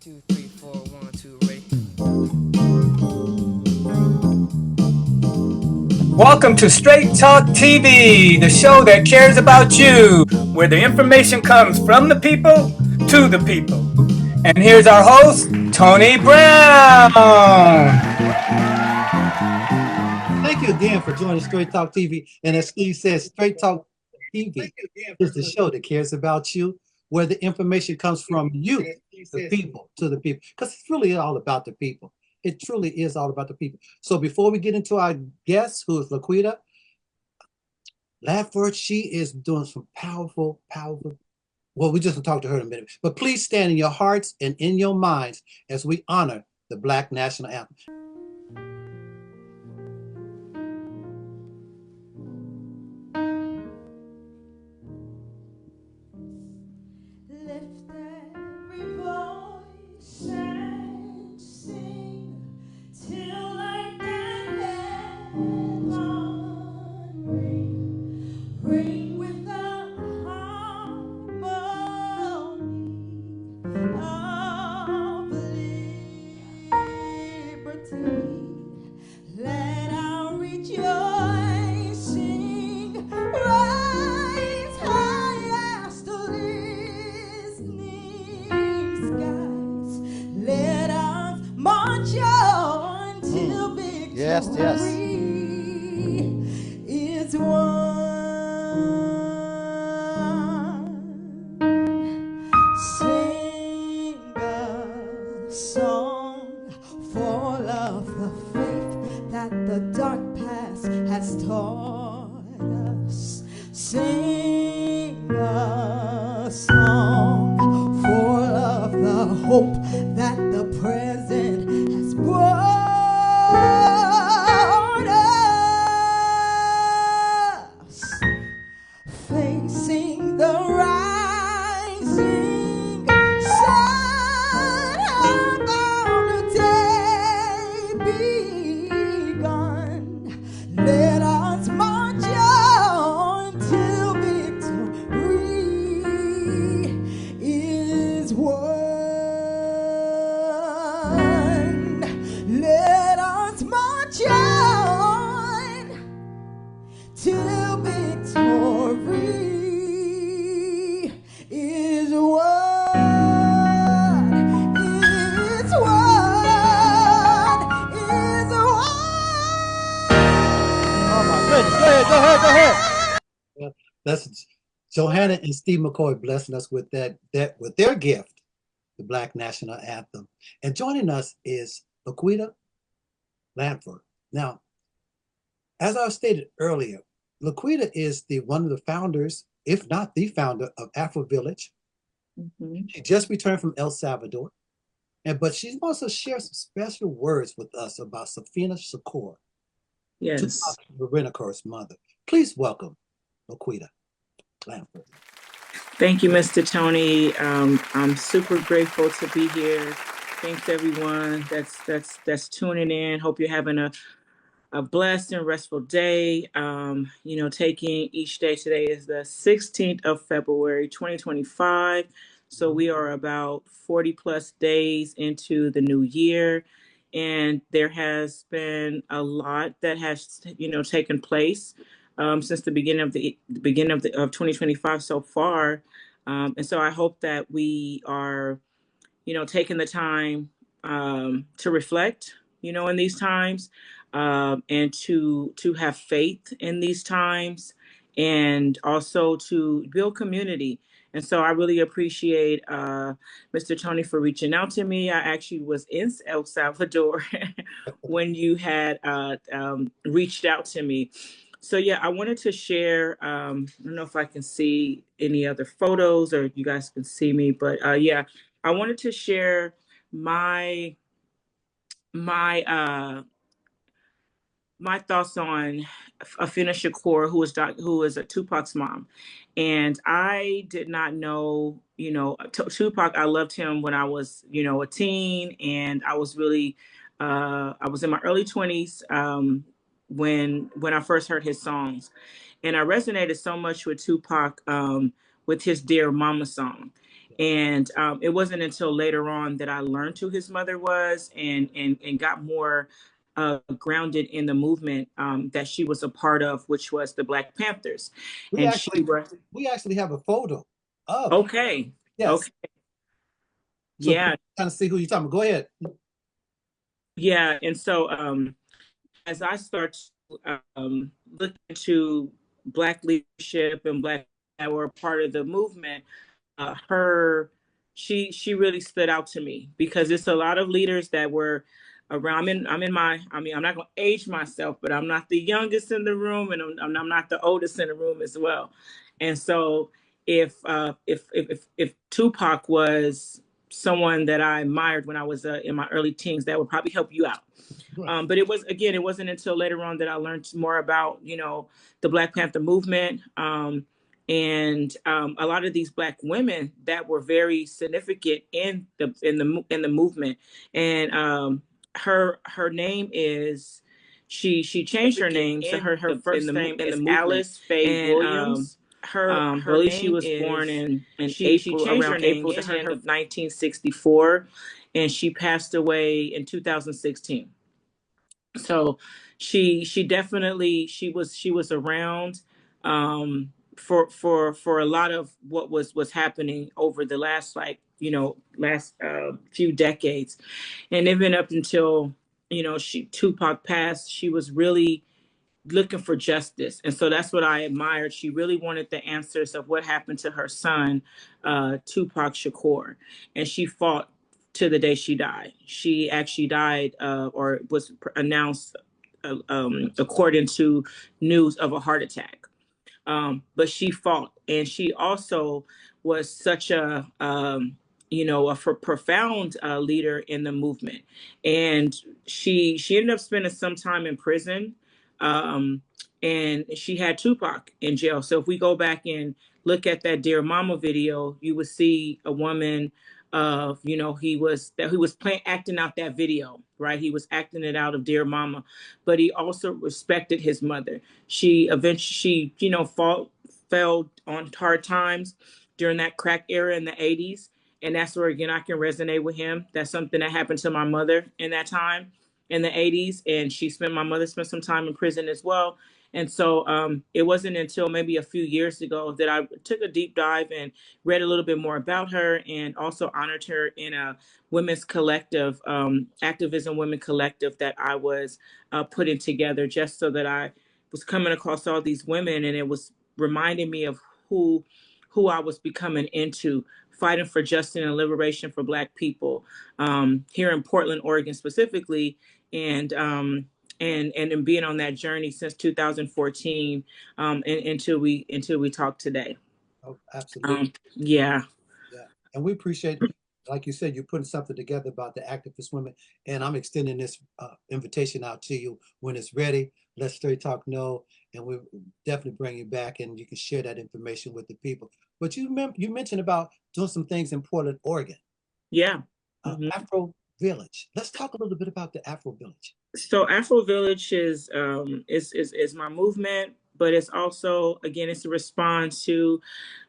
2, 3, 4, 1, 2, ready. Welcome to Straight Talk TV, the show that cares about you, where the information comes from the people to the people. And here's our host, Tony Brown. Thank you again for joining Straight Talk TV. And as Steve says, Straight Talk TV is the show that cares about you, where the information comes from you, the people, to the people. Because it's really all about the people. It truly is all about the people. So before we get into our guest, who is LaQuida Landford, she is doing some powerful. Well, we just will talk to her in a minute. But please stand in your hearts and in your minds as we honor the Black National Anthem. Yes. Is won. Sing a song full of the faith that the dark past has taught us. Sing a song full of the hope that the present has brought. Facing the rising sun, about a day begun. Let us march on till victory is won. Let us march on till victory is won. Is won. Is won. Oh my goodness. Go ahead. Well, that's Johanna and Steve McCoy blessing us with with their gift, the Black National Anthem. And joining us is LaQuida Landford. Now, as I stated earlier, LaQuida is one of the founders, if not the founder, of Afro Village. She just returned from El Salvador, but she's also shared some special words with us about Shakur, Yes. Tupac's mother. Please welcome LaQuida Landford. Thank you, Mr. Tony. I'm super grateful to be here. Thanks everyone that's tuning in. Hope you're having a blessed and restful day. Taking each day. Today is the 16th of February, 2025. So we are about 40 plus days into the new year. And there has been a lot that has, taken place since the beginning of 2025 so far. And so I hope that we are, taking the time to reflect, in these times, and to have faith in these times, and also to build community. And so I really appreciate Mr. Tony for reaching out to me. I actually was in El Salvador when you had reached out to me. So yeah, I wanted to share. I don't know if I can see any other photos or you guys can see me, but yeah, I wanted to share my my my thoughts on Afeni Shakur, who is a Tupac's mom. And I did not know, Tupac. I loved him when I was, a teen, and I was really, I was in my early 20s when I first heard his songs, and I resonated so much with Tupac with his "Dear Mama" song. And it wasn't until later on that I learned who his mother was and got more grounded in the movement that she was a part of, which was the Black Panthers. We And actually she was we actually have a photo of. okay. Yes. Okay. So Yeah. kind of see who you're talking about. Go ahead. Yeah. And so as I start to look into Black leadership and Black that were part of the movement, her she really stood out to me because it's a lot of leaders that were around. I'm not going to age myself, but I'm not the youngest in the room, and I'm not the oldest in the room as well. And so if Tupac was someone that I admired when I was in my early teens, that would probably help you out. But it wasn't until later on that I learned more about, the Black Panther movement. And a lot of these Black women that were very significant in the movement. And her name is she changed her name, so her first name is Alice Faye Williams. I believe she was born in April, around April the 10th of 1964, and she passed away in 2016. So she definitely she was around for a lot of what was happening over the last few decades. And even up until Tupac passed, she was really looking for justice. And so that's what I admired. She really wanted the answers of what happened to her son, Tupac Shakur. And she fought to the day she died. She actually died or was announced, according to news, of a heart attack. But she fought, and she also was such a profound leader in the movement. And she ended up spending some time in prison, and she had Tupac in jail. So if we go back and look at that Dear Mama video, you would see a woman of he was playing acting out that video, right? He was acting it out of Dear Mama, but he also respected his mother. She eventually fell on hard times during that crack era in the 80s. And that's where, again, I can resonate with him. That's something that happened to my mother in that time in the 80s. And my mother spent some time in prison as well. And so it wasn't until maybe a few years ago that I took a deep dive and read a little bit more about her, and also honored her in a women's collective, activism women collective, that I was putting together, just so that I was coming across all these women, and it was reminding me of who I was becoming into, fighting for justice and liberation for Black people here in Portland, Oregon specifically, and being on that journey since 2014 until we talk today. Oh, absolutely. Yeah. And we appreciate, like you said, you're putting something together about the activist women, and I'm extending this invitation out to you when it's ready. Let's Straight Talk know, and we'll definitely bring you back, and you can share that information with the people. But you mentioned about doing some things in Portland, Oregon. Yeah. Afro Village. Let's talk a little bit about the Afro Village. So Afro Village is my movement, but it's also, again, it's a response to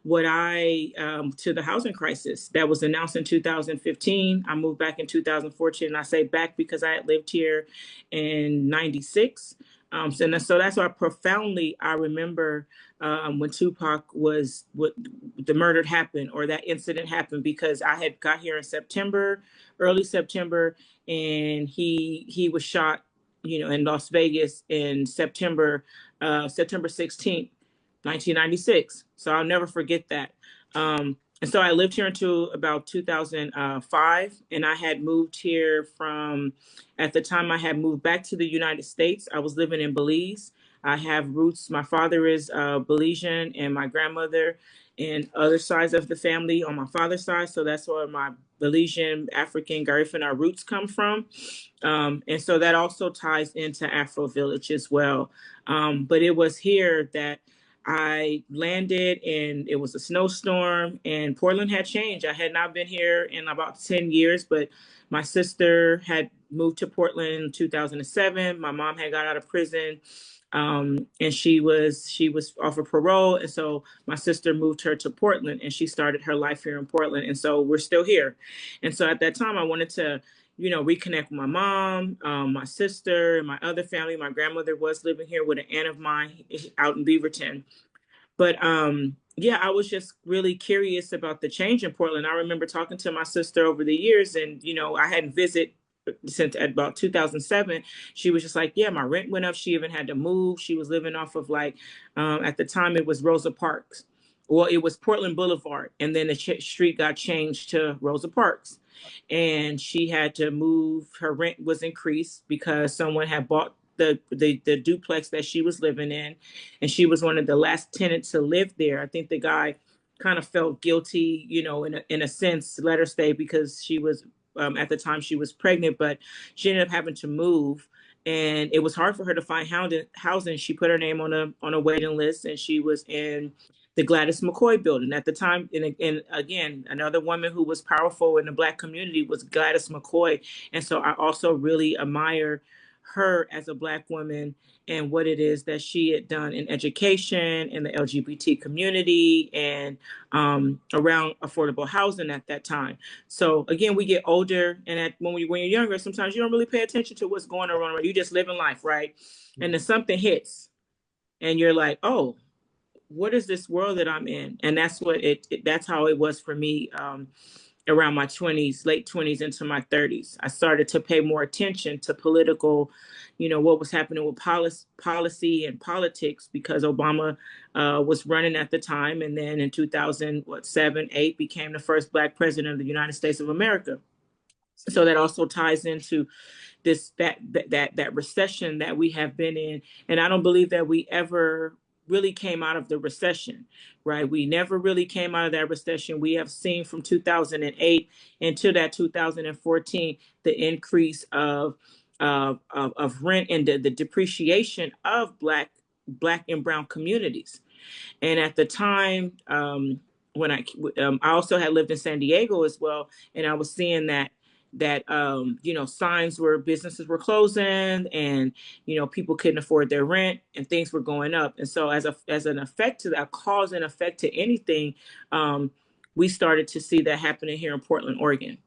to the housing crisis that was announced in 2015. I moved back in 2014, and I say back because I had lived here in 96. So that's why profoundly I remember when Tupac the murder happened, or that incident happened, because I had got here in September, early September, and he was shot, in Las Vegas in September 16th, 1996. So I'll never forget that. And so I lived here until about 2005, and I had moved here at the time I had moved back to the United States. I was living in Belize. I have roots. My father is Belizean, and my grandmother and other sides of the family on my father's side. So that's where my Belizean, African, Garifuna roots come from. And so that also ties into Afro Village as well. But it was here that I landed, and it was a snowstorm, and Portland had changed. I had not been here in about 10 years, but my sister had moved to Portland in 2007. My mom had got out of prison And she was off of parole, and so my sister moved her to Portland, and she started her life here in Portland, and so we're still here. And so at that time, I wanted to, reconnect with my mom, my sister, and my other family. My grandmother was living here with an aunt of mine out in Beaverton. But yeah, I was just really curious about the change in Portland. I remember talking to my sister over the years, and I hadn't visited since at about 2007. She was just like, yeah, my rent went up. She even had to move. She was living off of like, at the time it was Rosa Parks. Well, it was Portland Boulevard, and then the street got changed to Rosa Parks, and she had to move. Her rent was increased because someone had bought the duplex that she was living in, and she was one of the last tenants to live there. I think the guy kind of felt guilty, in a sense, let her stay because she was, at the time she was pregnant, but she ended up having to move, and it was hard for her to find housing. She put her name on a waiting list, and she was in the Gladys McCoy building at the time. And again, another woman who was powerful in the Black community was Gladys McCoy. And so I also really admire her as a Black woman and what it is that she had done in education, in the LGBT community, and around affordable housing at that time. So again, we get older, and when you're younger, sometimes you don't really pay attention to what's going on. You just live in life, right? And then something hits, and you're like, oh, what is this world that I'm in? And that's what that's how it was for me, around my 20s, late 20s into my 30s. I started to pay more attention to political, what was happening with policy and politics, because Obama was running at the time. And then in 2007, 8 became the first Black president of the United States of America. So that also ties into that recession that we have been in. And I don't believe that we ever really came out of the recession, right? We never really came out of that recession. We have seen from 2008 into that 2014 the increase of rent and the depreciation of Black and Brown communities. And at the time, when I also had lived in San Diego as well, and I was seeing that signs where businesses were closing, and people couldn't afford their rent, and things were going up. And so as an effect to that, cause and effect to anything, we started to see that happening here in Portland, Oregon.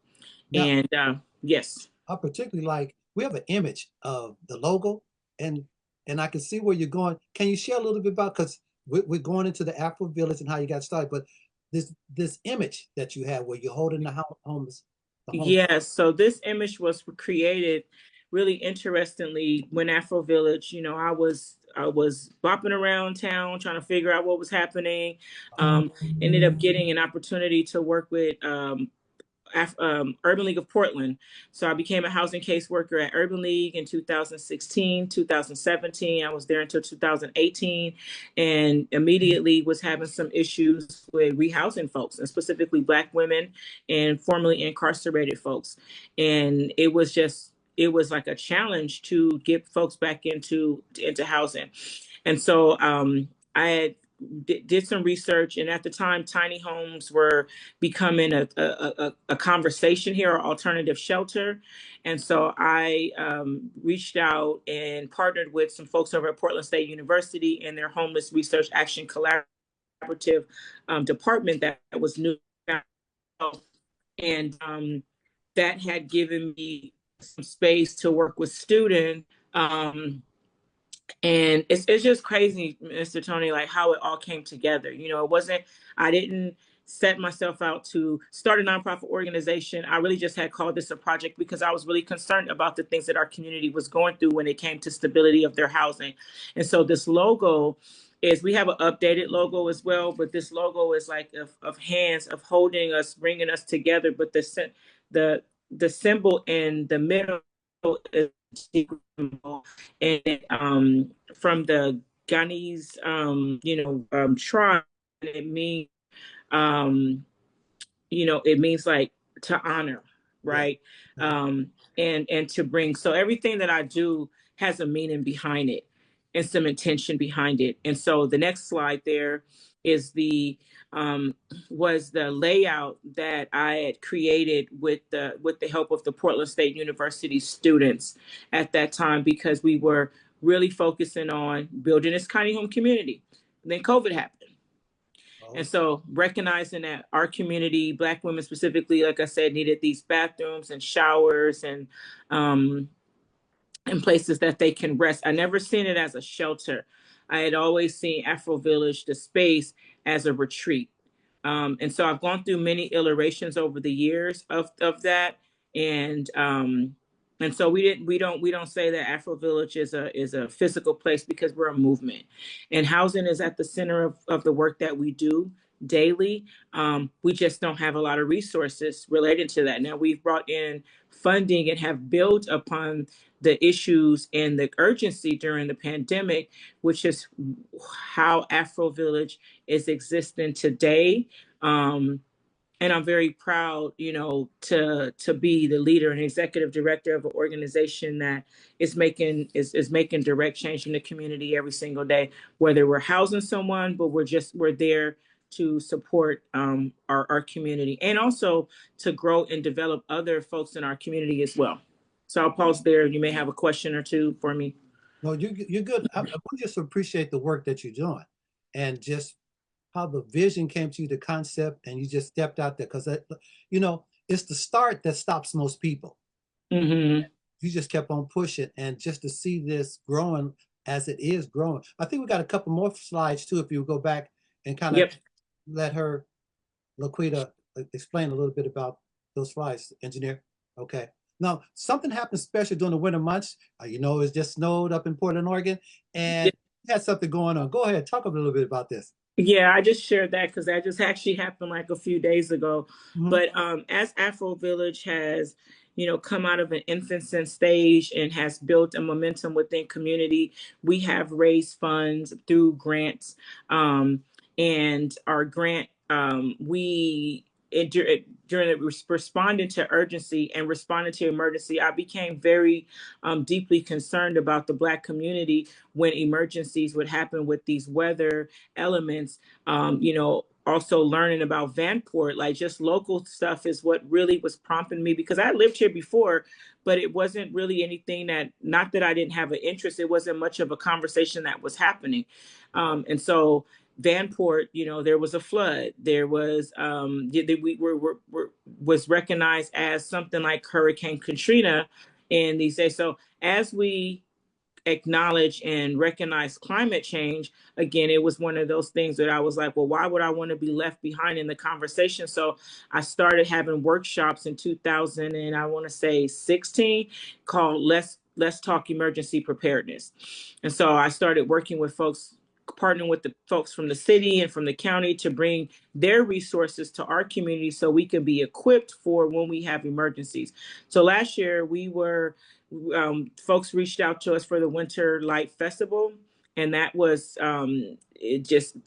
Now, and yes, I particularly like, we have an image of the logo, and I can see where you're going. Can you share a little bit about, because we're going into the Afro village and how you got started, but this image that you have where you're holding the homeless. Yes, so this image was created really interestingly when Afro Village, I was bopping around town trying to figure out what was happening. Ended up getting an opportunity to work with Urban League of Portland. So I became a housing caseworker at Urban League in 2016, 2017. I was there until 2018, and immediately was having some issues with rehousing folks, and specifically Black women and formerly incarcerated folks. And it was like a challenge to get folks back into housing. And so I had did some research, and at the time, tiny homes were becoming a conversation here, or alternative shelter. And so I reached out and partnered with some folks over at Portland State University and their Homeless Research Action Collaborative department that was new. And that had given me some space to work with students. And it's just crazy, Mr. Tony, like how it all came together. I didn't set myself out to start a nonprofit organization. I really just had called this a project because I was really concerned about the things that our community was going through when it came to stability of their housing. And so this logo we have an updated logo as well, but this logo is like of hands of holding us, bringing us together. But the symbol in the middle is and from the Ghanese tribe, it means it means like to honor, right? And to bring, so everything that I do has a meaning behind it and some intention behind it. And so the next slide there is was the layout that I had created with the help of the Portland State University students at that time, because we were really focusing on building this tiny home community. And then COVID happened. Oh, And so recognizing that our community, Black women specifically, like I said, needed these bathrooms and showers and places that they can rest. I never seen it as a shelter. I had always seen Afro Village, the space, as a retreat. And so I've gone through many iterations over the years of that. And so we don't say that Afro Village is a physical place, because we're a movement. And housing is at the center of the work that we do daily. We just don't have a lot of resources related to that. Now we've brought in funding and have built upon the issues and the urgency during the pandemic, which is how Afro Village is existing today. And I'm very proud, to be the leader and executive director of an organization that is making direct change in the community every single day. Whether we're housing someone, but we're there to support our community, and also to grow and develop other folks in our community as well. So I'll pause there. You may have a question or two for me. no, you're good. I just appreciate the work that you're doing, and just how the vision came to you, the concept, and you just stepped out there, because it's the start that stops most people. Mm-hmm. You just kept on pushing, and just to see this growing as it is growing. I think we got a couple more slides too, if you go back and kind of Yep. let LaQuida, explain a little bit about those slides, engineer. Okay. Now, something happened special during the winter months. It just snowed up in Portland, Oregon, and you had something going on. Go ahead, talk a little bit about this. Yeah, I just shared that because that just actually happened like a few days ago. Mhm. But as Afro Village has, come out of an infancy stage and has built a momentum within community, we have raised funds through grants. And our grant, during responding to urgency and responding to emergency, I became very deeply concerned about the Black community when emergencies would happen with these weather elements. Also learning about Vanport, like just local stuff, is what really was prompting me, because I lived here before, but it wasn't really anything that, not that I didn't have an interest, it wasn't much of a conversation that was happening. And so Vanport, there was a flood. There was was recognized as something like Hurricane Katrina in these days. So as we acknowledge and recognize climate change, again, it was one of those things that I was like, well, why would I want to be left behind in the conversation? So I started having workshops in 2000, and I want to say 16, called Let's Talk Emergency Preparedness. And so I started working with folks, partnering with the folks from the city and from the county to bring their resources to our community so we can be equipped for when we have emergencies. So last year folks reached out to us for the Winter Light Festival, and that was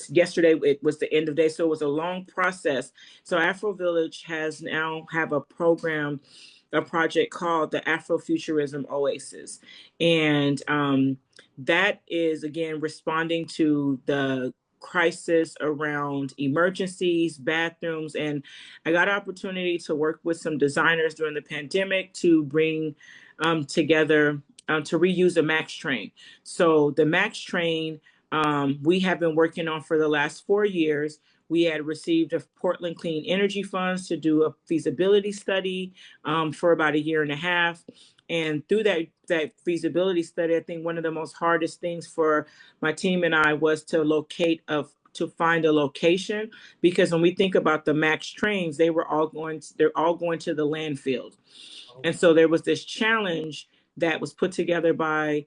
yesterday. It was the end of day, so it was a long process. So Afro Village has now have a project called the Afrofuturism Oasis, and that is again responding to the crisis around emergencies, bathrooms, and I got an opportunity to work with some designers during the pandemic to bring together to reuse a Max train. So the Max train we have been working on for the last 4 years. We had received a Portland Clean Energy Funds to do a feasibility study for about 1.5 years. And through that feasibility study, I think one of the most hardest things for my team and I was to find a location, because when we think about the Max trains, they're all going to the landfill. And so there was this challenge that was put together by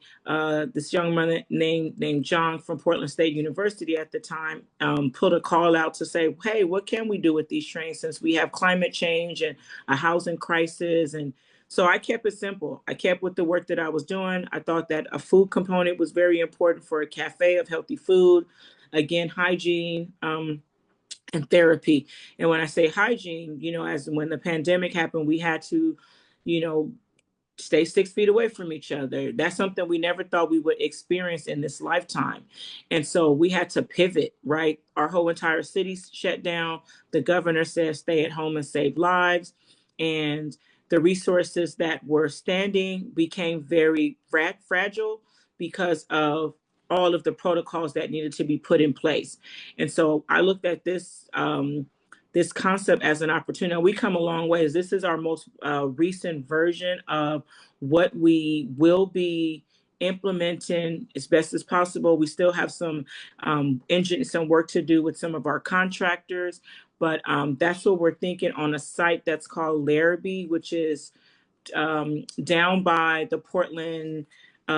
this young man named John from Portland State University at the time, put a call out to say, hey, what can we do with these trains since we have climate change and a housing crisis? And so I kept it simple. I kept with the work that I was doing. I thought that a food component was very important for a cafe of healthy food. Again, hygiene, and therapy. And when I say hygiene, as when the pandemic happened, we had to, stay 6 feet away from each other. That's something we never thought we would experience in this lifetime. And so we had to pivot, right? Our whole entire city shut down. The governor said, stay at home and save lives. And the resources that were standing became very fragile because of all of the protocols that needed to be put in place. And so I looked at this this concept as an opportunity. Now, we come a long ways. This is our most recent version of what we will be implementing as best as possible. We still have some some work to do with some of our contractors, but that's what we're thinking on a site that's called Larrabee, which is down by the Portland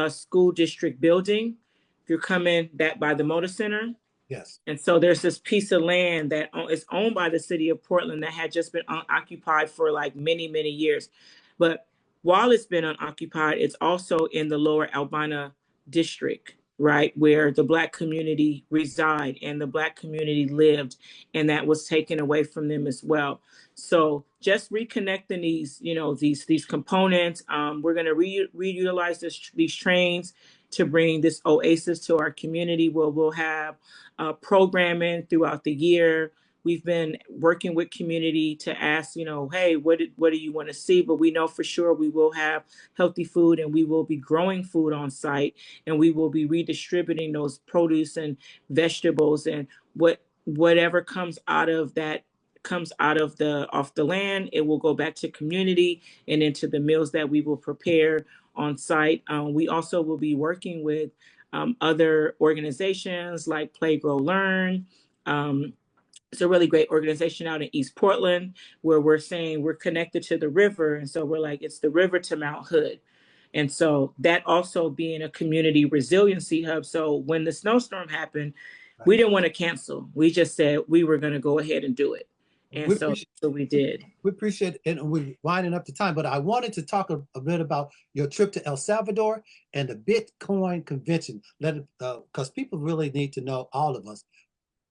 School District building. If you're coming back by the Motor Center. Yes. And so there's this piece of land that is owned by the city of Portland that had just been unoccupied for like many, many years. But while it's been unoccupied, it's also in the Lower Albina district, right, where the Black community reside and the Black community lived, and that was taken away from them as well. So just reconnecting these, you know, these components. We're going to reutilize these trains to bring this oasis to our community, where we'll have programming throughout the year. We've been working with community to ask, you know, hey, what do you want to see? But we know for sure we will have healthy food, and we will be growing food on site, and we will be redistributing those produce and vegetables, and whatever comes out of that comes out of off the land, it will go back to community and into the meals that we will prepare on site. We also will be working with other organizations like Play, Grow, Learn. It's a really great organization out in East Portland, where we're saying we're connected to the river. And so we're like, it's the river to Mount Hood. And so that also being a community resiliency hub. So when the snowstorm happened, we didn't want to cancel. We just said we were going to go ahead and do it. And so we did. We appreciate it, and we're winding up the time, but I wanted to talk a bit about your trip to El Salvador and the Bitcoin convention, because people really need to know, all of us,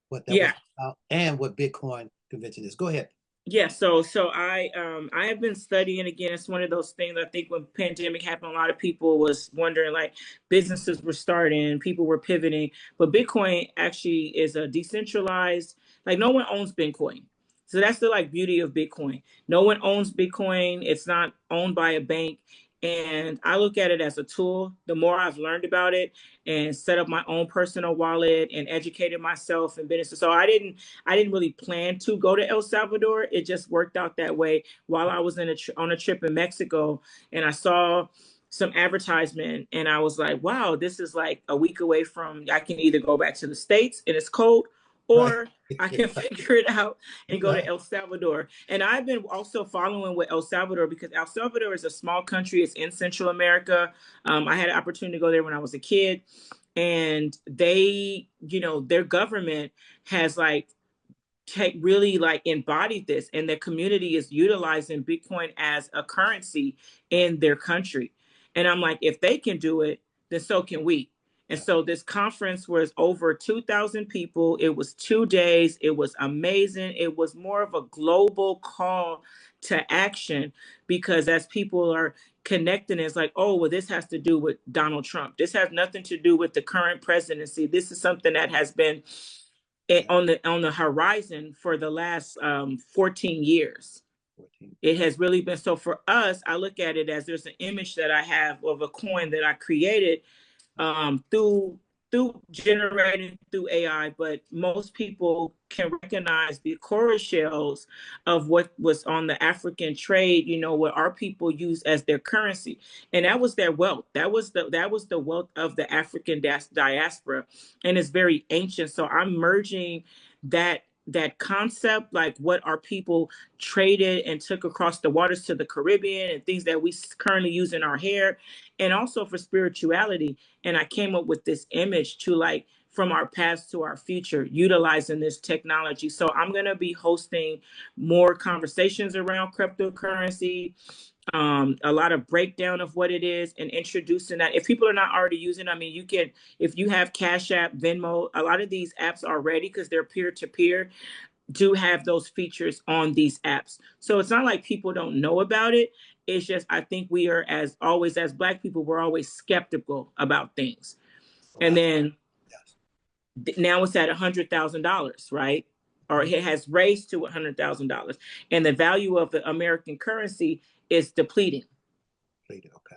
what that was about and what Bitcoin convention is. Go ahead. Yeah, so I have been studying. Again, it's one of those things. I think when pandemic happened, a lot of people was wondering, like, businesses were starting, people were pivoting, but Bitcoin actually is a decentralized, like, no one owns Bitcoin. So that's the like beauty of Bitcoin. No one owns Bitcoin. It's not owned by a bank. And I look at it as a tool. The more I've learned about it and set up my own personal wallet and educated myself in business. So I didn't really plan to go to El Salvador. It just worked out that way while I was on a trip in Mexico, and I saw some advertisement, and I was like, wow, this is like a week away from, I can either go back to the States and it's cold, or I can figure it out and go to El Salvador. And I've been also following with El Salvador, because El Salvador is a small country. It's in Central America. I had an opportunity to go there when I was a kid, and they, you know, their government has like really like embodied this, and their community is utilizing Bitcoin as a currency in their country. And I'm like, if they can do it, then so can we. And so this conference was over 2,000 people. It was 2 days. It was amazing. It was more of a global call to action, because as people are connecting, it's like, oh, well, this has to do with Donald Trump. This has nothing to do with the current presidency. This is something that has been on the horizon for the last 14 years. It has really been. So for us, I look at it as there's an image that I have of a coin that I created through generating through AI, but most people can recognize the coral shells of what was on the African trade, you know, what our people use as their currency. And that was their wealth. That was the wealth of the African diaspora. And it's very ancient. So I'm merging that concept, like what our people traded and took across the waters to the Caribbean, and things that we currently use in our hair, and also for spirituality. And I came up with this image to, like, from our past to our future, utilizing this technology. So I'm going to be hosting more conversations around cryptocurrency, a lot of breakdown of what it is, and introducing that. If people are not already using, I mean, you can, if you have Cash App, Venmo, a lot of these apps already, because they're peer-to-peer, do have those features on these apps. So it's not like people don't know about it. It's just, I think we are, as always, as Black people, we're always skeptical about things. And then now it's at $100,000, right? Or it has raised to $100,000. And the value of the American currency is depleting. Okay.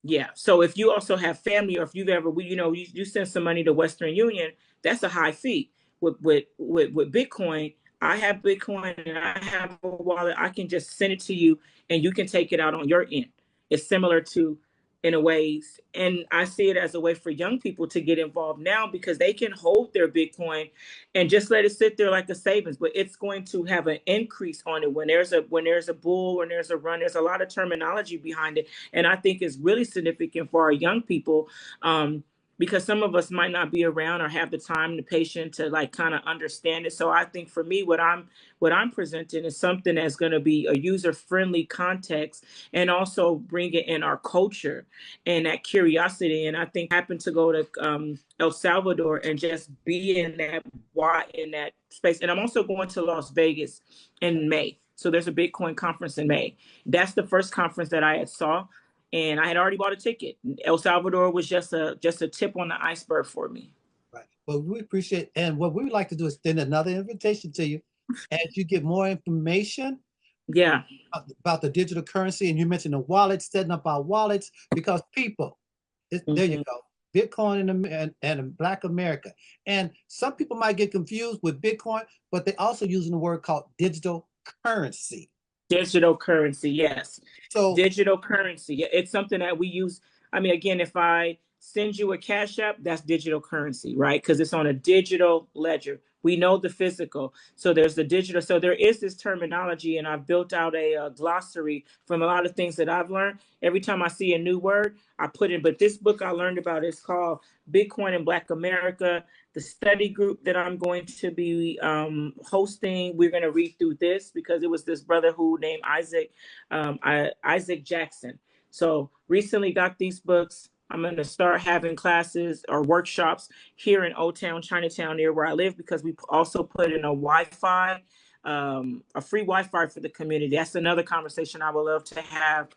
Yeah. So if you also have family, or if you've ever, you send some money to Western Union, that's a high fee. With Bitcoin, I have Bitcoin and I have a wallet. I can just send it to you, and you can take it out on your end. It's similar to, in a ways, and I see it as a way for young people to get involved now because they can hold their Bitcoin and just let it sit there like a savings. But it's going to have an increase on it when there's a bull, when there's a run. There's a lot of terminology behind it, and I think it's really significant for our young people, because some of us might not be around or have the time, the patience to like kind of understand it. So I think for me, what I'm presenting is something that's going to be a user-friendly context, and also bring it in our culture and that curiosity. And I think I happened to go to El Salvador and just be in that space. And I'm also going to Las Vegas in May. So there's a Bitcoin conference in May. That's the first conference that I had saw, and I had already bought a ticket. El Salvador was just a tip on the iceberg for me. Right. Well, we appreciate, and what we would like to do is extend another invitation to you as you get more information Yeah. about the digital currency. And you mentioned the wallets, setting up our wallets, because people, there you go, Bitcoin and Black America. And some people might get confused with Bitcoin, but they also using the word called digital currency. Digital currency, yes. So Digital currency. It's something that we use. I mean, again, if I send you a cash app, that's digital currency, right? Because it's on a digital ledger. We know the physical. So there's the digital. So there is this terminology, and I've built out a glossary from a lot of things that I've learned. Every time I see a new word, I put in. But this book I learned about is called Bitcoin and Black America. The study group that I'm going to be hosting, we're going to read through this because it was this brother who named Isaac Jackson. So recently got these books. I'm going to start having classes or workshops here in Old Town, Chinatown, near where I live, because we also put in a Wi-Fi, a free Wi-Fi for the community. That's another conversation I would love to have,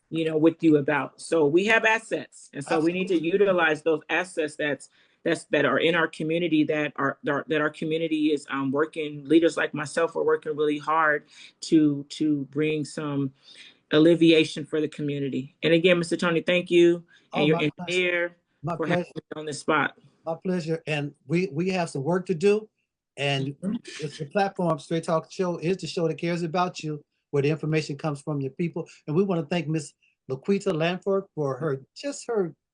with you about. So we have assets, and so we need to utilize those assets that are in our community, that our community is working. Leaders like myself are working really hard to bring some alleviation for the community. And again, Mr. Tony, thank you, and your engineer for having me on this spot. My pleasure. And we have some work to do. And it's the platform, Straight Talk Show, is the show that cares about you, where the information comes from your people. And we want to thank Miss LaQuida Landford for her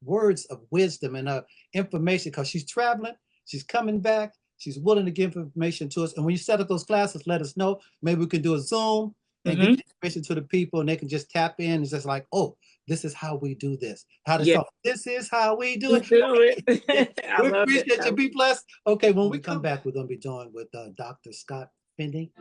words of wisdom and her information, because she's traveling, she's coming back, she's willing to give information to us. And when you set up those classes, let us know. Maybe we can do a Zoom and get information to the people, and they can just tap in. It's just like, oh, this is how we do this. How to talk. This is how we do it. We appreciate you. Be blessed. Okay, when we come back, we're going to be joined with Dr. Scott Finnie.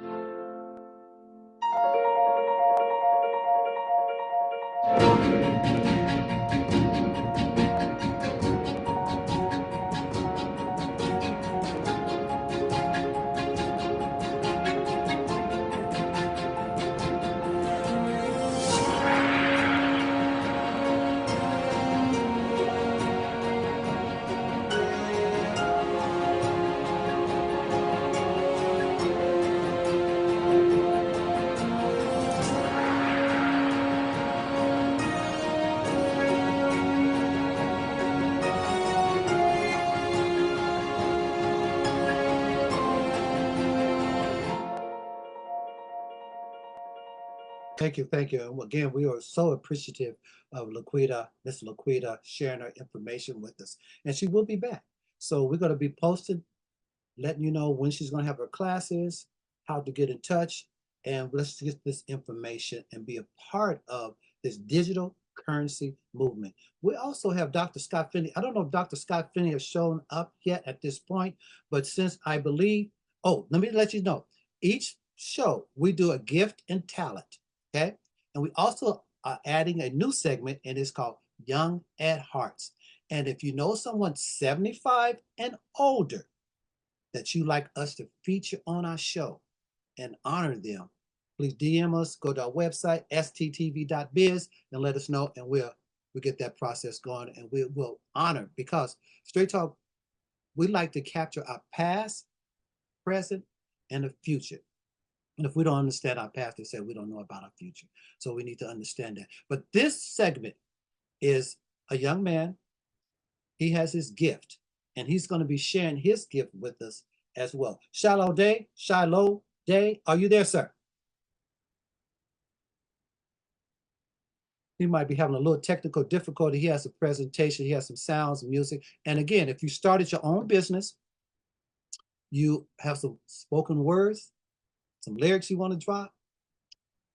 Thank you, thank you. And again, we are so appreciative of LaQuida, Miss LaQuida, sharing her information with us. And she will be back. So we're going to be posting, letting you know when she's going to have her classes, how to get in touch, and let's get this information and be a part of this digital currency movement. We also have Dr. Scott Finnie. I don't know if Dr. Scott Finnie has shown up yet at this point, but since I believe, let me let you know, each show we do a gift and talent. Okay, and we also are adding a new segment, and it's called Young at Hearts. And if you know someone 75 and older that you like us to feature on our show and honor them, please DM us, go to our website, sttv.biz, and let us know, and we'll get that process going, and we'll honor, because Straight Talk, we like to capture our past, present, and the future. And if we don't understand our past, they say we don't know about our future. So we need to understand that. But this segment is a young man. He has his gift, and he's going to be sharing his gift with us as well. Shiloh Day, are you there, sir? He might be having a little technical difficulty. He has a presentation, he has some sounds, music. And again, if you started your own business, you have some spoken words, some lyrics you want to drop.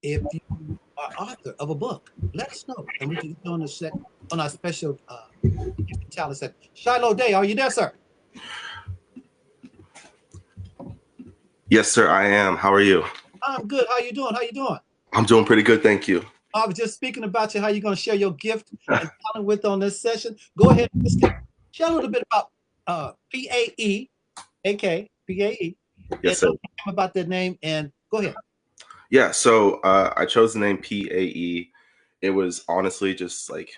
If you are author of a book, let us know, and we can get on the set on our special talent set. Shiloh Day, are you there, sir? Yes, sir, I am. How are you? I'm good. How you doing? How you doing? I'm doing pretty good, thank you. I was just speaking about you, how you're going to share your gift and talent with on this session. Go ahead and share a little bit about PAE, aka PAE. Yes, sir. About that name, and go ahead. Yeah, so I chose the name PAE. It was honestly just like,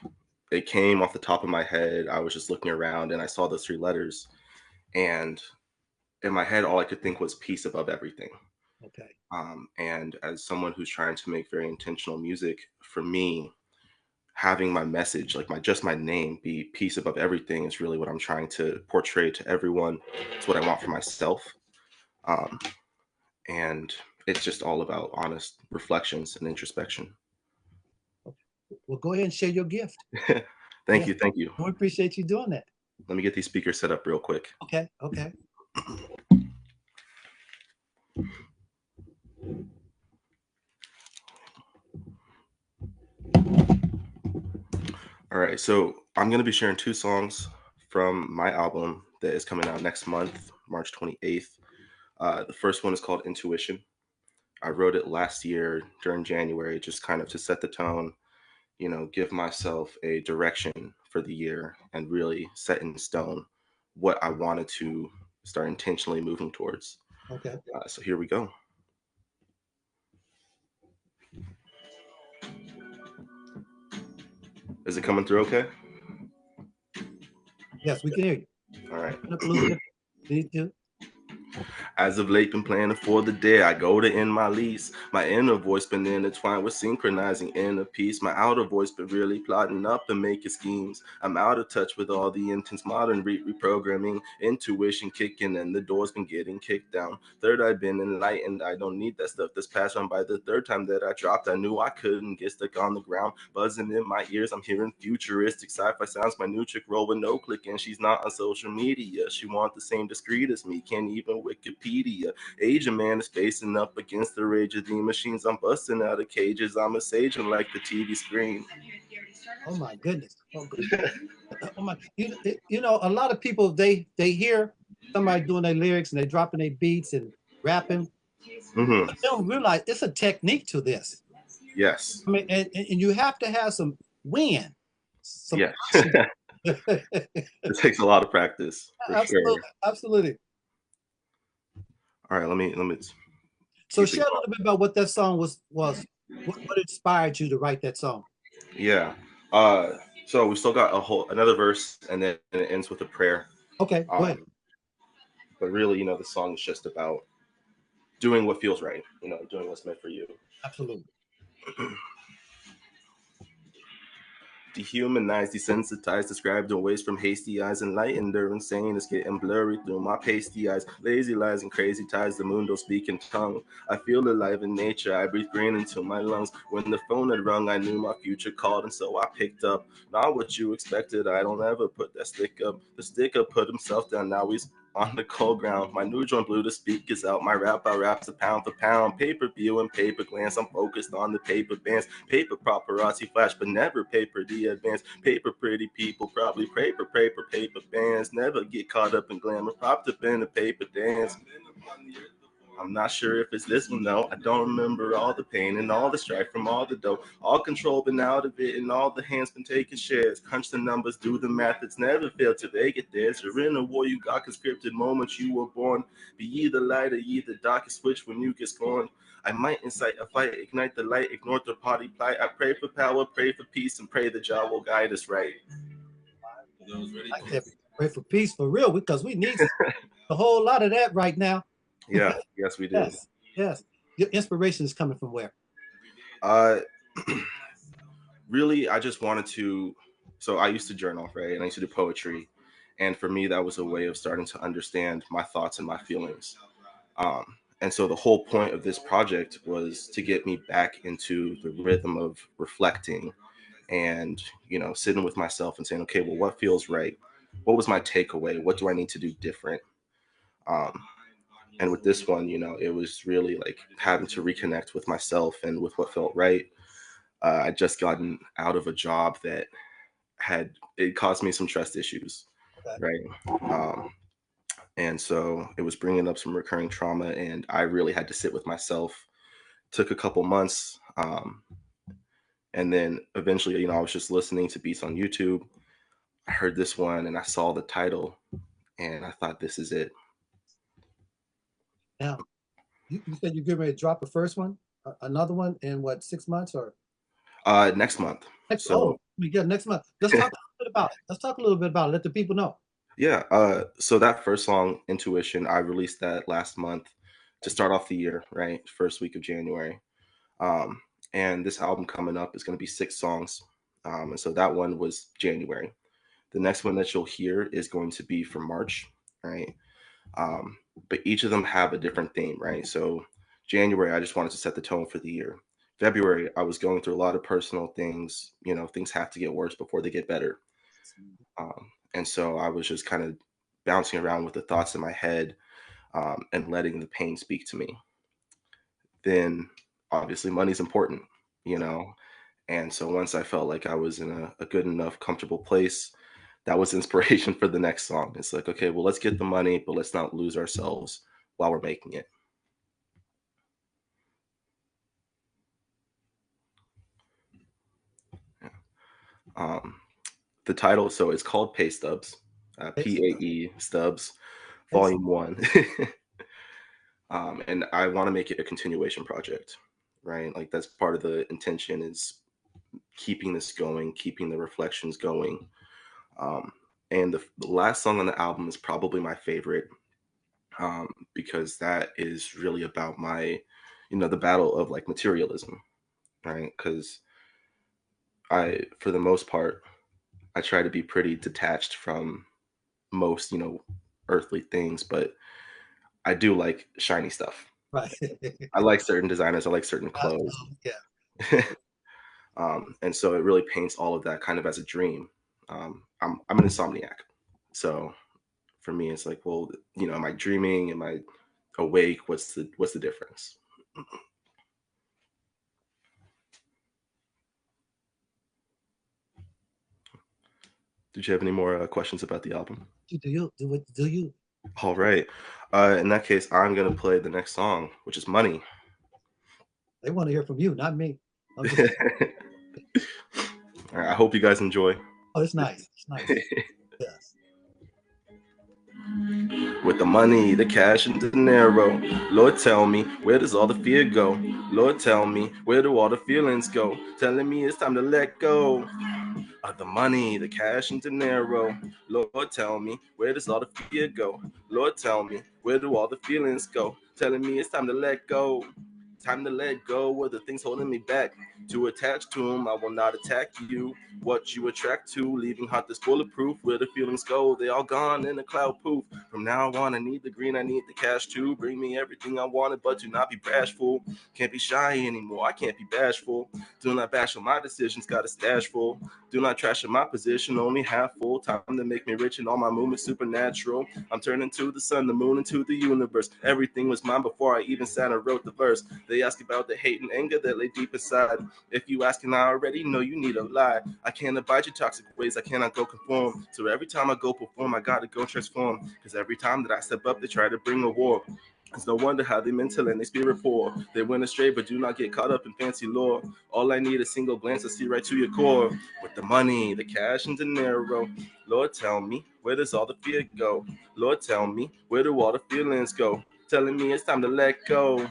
it came off the top of my head. I was just looking around and I saw those 3 letters. And in my head, all I could think was peace above everything. Okay. And as someone who's trying to make very intentional music, for me, having my message, like my name, be peace above everything is really what I'm trying to portray to everyone. It's what I want for myself. And it's just all about honest reflections and introspection. Well, go ahead and share your gift. Thank you. We appreciate you doing that. Let me get these speakers set up real quick. Okay. All right, so I'm going to be sharing 2 songs from my album that is coming out next month, March 28th. The first one is called Intuition. I wrote it last year during January, just kind of to set the tone, give myself a direction for the year and really set in stone what I wanted to start intentionally moving towards. Okay. So here we go. Is it coming through okay? Yes, we can hear you. All right. Me too. As of late, been planning for the day I go to end my lease. My inner voice been intertwined with synchronizing inner peace. My outer voice been really plotting up and making schemes. I'm out of touch with all the intense modern reprogramming. Intuition kicking and the door's been getting kicked down. Third, I've been enlightened. I don't need that stuff that's passed on. By the 3rd time that I dropped, I knew I couldn't get stuck on the ground. Buzzing in my ears, I'm hearing futuristic sci-fi sounds. My new chick roll with no click, and she's not on social media. She want the same discreet as me. Can't even Wikipedia. Asian man is facing up against the rage of the machines. I'm busting out of cages. I'm a sage like the TV screen. Oh my goodness. Oh my. You know, a lot of people they hear somebody doing their lyrics and they dropping their beats and rapping. Mm-hmm. But they don't realize it's a technique to this. Yes. I mean, and you have to have some wind. Yeah. It takes a lot of practice. For absolutely, sure. Absolutely. All right, let me. So share a little bit about what that song was. What inspired you to write that song? Yeah. So we still got another verse, and then it ends with a prayer. Okay, go ahead. But really, the song is just about doing what feels right. Doing what's meant for you. Absolutely. Dehumanized, desensitized, described in ways from hasty eyes, enlightened or insane. It's getting blurry through my pasty eyes, lazy lies and crazy ties, the moon don't speak in tongue. I feel alive in nature, I breathe green into my lungs. When the phone had rung, I knew my future called, and so I picked up. Not what you expected, I don't ever put that stick up. The sticker put himself down, now he's on the cold ground. My new joint blew the speakers out. My rap, I raps a pound for pound. Pay-per-view and paper glance. I'm focused on the paper bands. Paper paparazzi flash, but never paper the advance. Paper pretty people, probably paper bands. Never get caught up in glamour. Popped up in a paper dance. I'm not sure if it's this one though. I don't remember all the pain and all the strife from all the dough. All control been out of it and all the hands been taking shares. Crunch the numbers, do the math, it's never failed till they get theirs. You're in a war, you got conscripted moments you were born. Be either light or either darkest switch when you get scorned. I might incite a fight, ignite the light, ignore the party plight. I pray for power, pray for peace, and pray the Jah will guide us right. I said, pray for peace for real, because we need a whole lot of that right now. Yeah, yes, we do. Yes. Your inspiration is coming from where? Really, I just wanted to so I used to journal, right? And I used to do poetry. And for me, that was a way of starting to understand my thoughts and my feelings. Um, and so the whole point of this project was to get me back into the rhythm of reflecting and, sitting with myself and saying, okay, well, what feels right? What was my takeaway? What do I need to do different? Um, and with this one, it was really like having to reconnect with myself and with what felt right. I just gotten out of a job that it caused me some trust issues, Okay. right? And so it was bringing up some recurring trauma, and I really had to sit with myself. Took a couple months, and then eventually, I was just listening to beats on YouTube. I heard this one, and I saw the title, and I thought, this is it. Now, you said you're getting ready to drop the first one, another one in what, 6 months or? Next month. Next month. Let's talk a little bit about it. Let's talk a little bit about it. Let the people know. Yeah. So that first song, Intuition, I released that last month to start off the year, right? First week of January. And this album coming up is going to be 6 songs. And so that one was January. The next one that you'll hear is going to be for March, right? But each of them have a different theme, right? So January, I just wanted to set the tone for the year. February, I was going through a lot of personal things. Things have to get worse before they get better. And so I was just kind of bouncing around with the thoughts in my head, and letting the pain speak to me. Then obviously money's important, and so once I felt like I was in a good enough, comfortable place, that was inspiration for the next song. It's like, okay, well, let's get the money, but let's not lose ourselves while we're making it. The title, so it's called Pay Stubs, PAE Stubs, Volume 1. And I want to make it a continuation project, right? Like that's part of the intention, is keeping this going, keeping the reflections going. And the last song on the album is probably my favorite, because that is really about my, the battle of like materialism, right? Because for the most part, I try to be pretty detached from most, earthly things, but I do like shiny stuff. Right. I like certain designers. I like certain clothes. Yeah. And so it really paints all of that kind of as a dream. I'm an insomniac. So for me, it's like, well, am I dreaming? Am I awake? What's the difference? Did you have any more questions about the album? Do you? All right. In that case, I'm going to play the next song, which is Money. They want to hear from you, not me. All right, I hope you guys enjoy. Oh, it's nice. It's nice. Yes. With the money, the cash, and the dinero, Lord, tell me, where does all the fear go? Lord, tell me, where do all the feelings go? Telling me it's time to let go of the money, the cash, and dinero. Lord, tell me, where does all the fear go? Lord, tell me, where do all the feelings go? Telling me it's time to let go. Time to let go of the things holding me back. To attach to them, I will not attack you. What you attract to, leaving heart that's bulletproof. Where the feelings go, they all gone in a cloud poof. From now on, I need the green, I need the cash too. Bring me everything I wanted, but do not be bashful. Can't be shy anymore, I can't be bashful. Do not bash on my decisions, got a stash full. Do not trash in my position, only half full. Time to make me rich and all my movements supernatural. I'm turning to the sun, the moon, and to the universe. Everything was mine before I even sat and wrote the verse. They ask about the hate and anger that lay deep inside. If you ask and I already know, you need a lie. I can't abide your toxic ways, I cannot go conform. So every time I go perform, I gotta go transform. Cause every time that I step up, they try to bring a war. It's no wonder how they mental and they spirit poor. They went astray, but do not get caught up in fancy lore. All I need is a single glance to see right to your core. With the money, the cash, and dinero, Lord, tell me, where does all the fear go? Lord, tell me, where do all the feelings go? Telling me it's time to let go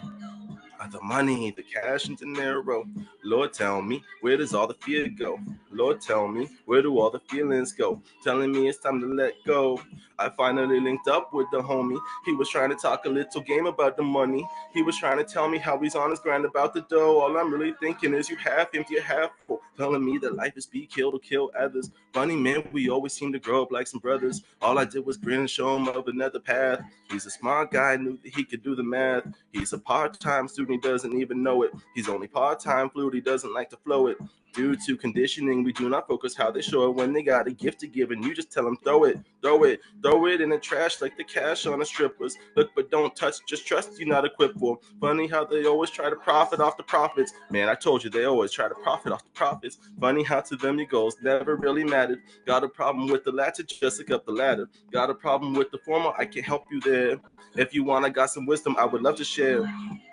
of the money, the cash, and dinero. Lord, tell me, where does all the fear go? Lord, tell me, where do all the feelings go? Telling me it's time to let go. I finally linked up with the homie. He was trying to talk a little game about the money. He was trying to tell me how he's on his grind about the dough. All I'm really thinking is you half empty, you half full. telling me that life is be killed or kill others. Funny man, we always seem to grow up like some brothers. All I did was grin and show him of another path. He's a smart guy, knew that he could do the math. He's a part-time student, he doesn't even know it. He's only part-time fluid, he doesn't like to flow it. Due to conditioning, we do not focus how they show it. When they got a gift to give and you just tell them throw it in the trash like the cash on the strippers. Look but don't touch, just trust you're not equipped for. Funny how they always try to profit off the profits. Man, I told you they always try to profit off the profits. Funny how to them your goals never really mattered. Got a problem with the latter, just look up the ladder. Got a problem with the former, I can help you there. If you want, I got some wisdom I would love to share.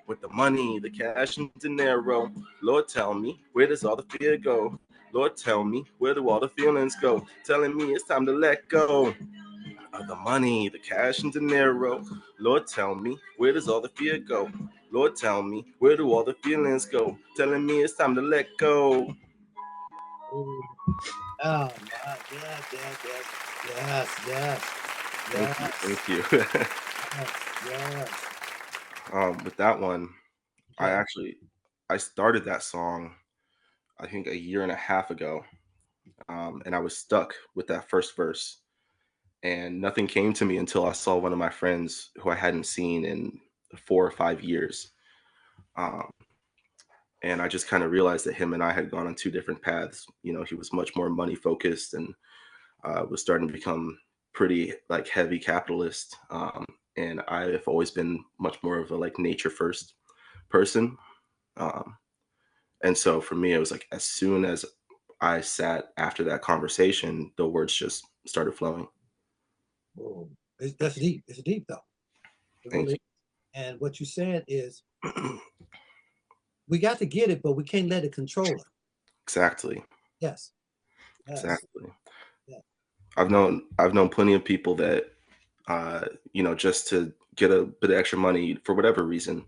With the money, the cash, and dinero, Lord tell me, where does all the fear go? Lord tell me, where do all the feelings go? Telling me it's time to let go of the money, the cash, and dinero. Lord tell me, where does all the fear go? Lord tell me, where do all the feelings go? Telling me it's time to let go. Oh my, yes. Thank you. Yes. With that one, Okay. I started that song, I think a year and a half ago, and I was stuck with that first verse, and nothing came to me until I saw one of my friends who I hadn't seen in 4 or 5 years, um, and I just kind of realized that him and I had gone on two different paths. You know, he was much more money focused and was starting to become pretty like heavy capitalist, and I have always been much more of a like nature first person. Um, and so for me, it was like as soon as I sat after that conversation, the words just started flowing. Oh, that's deep. It's deep though. It Thank really. And what you said is we got to get it, but we can't let it control us. Exactly. Yes. Exactly. Yeah. I've known plenty of people that, just to get a bit of extra money for whatever reason,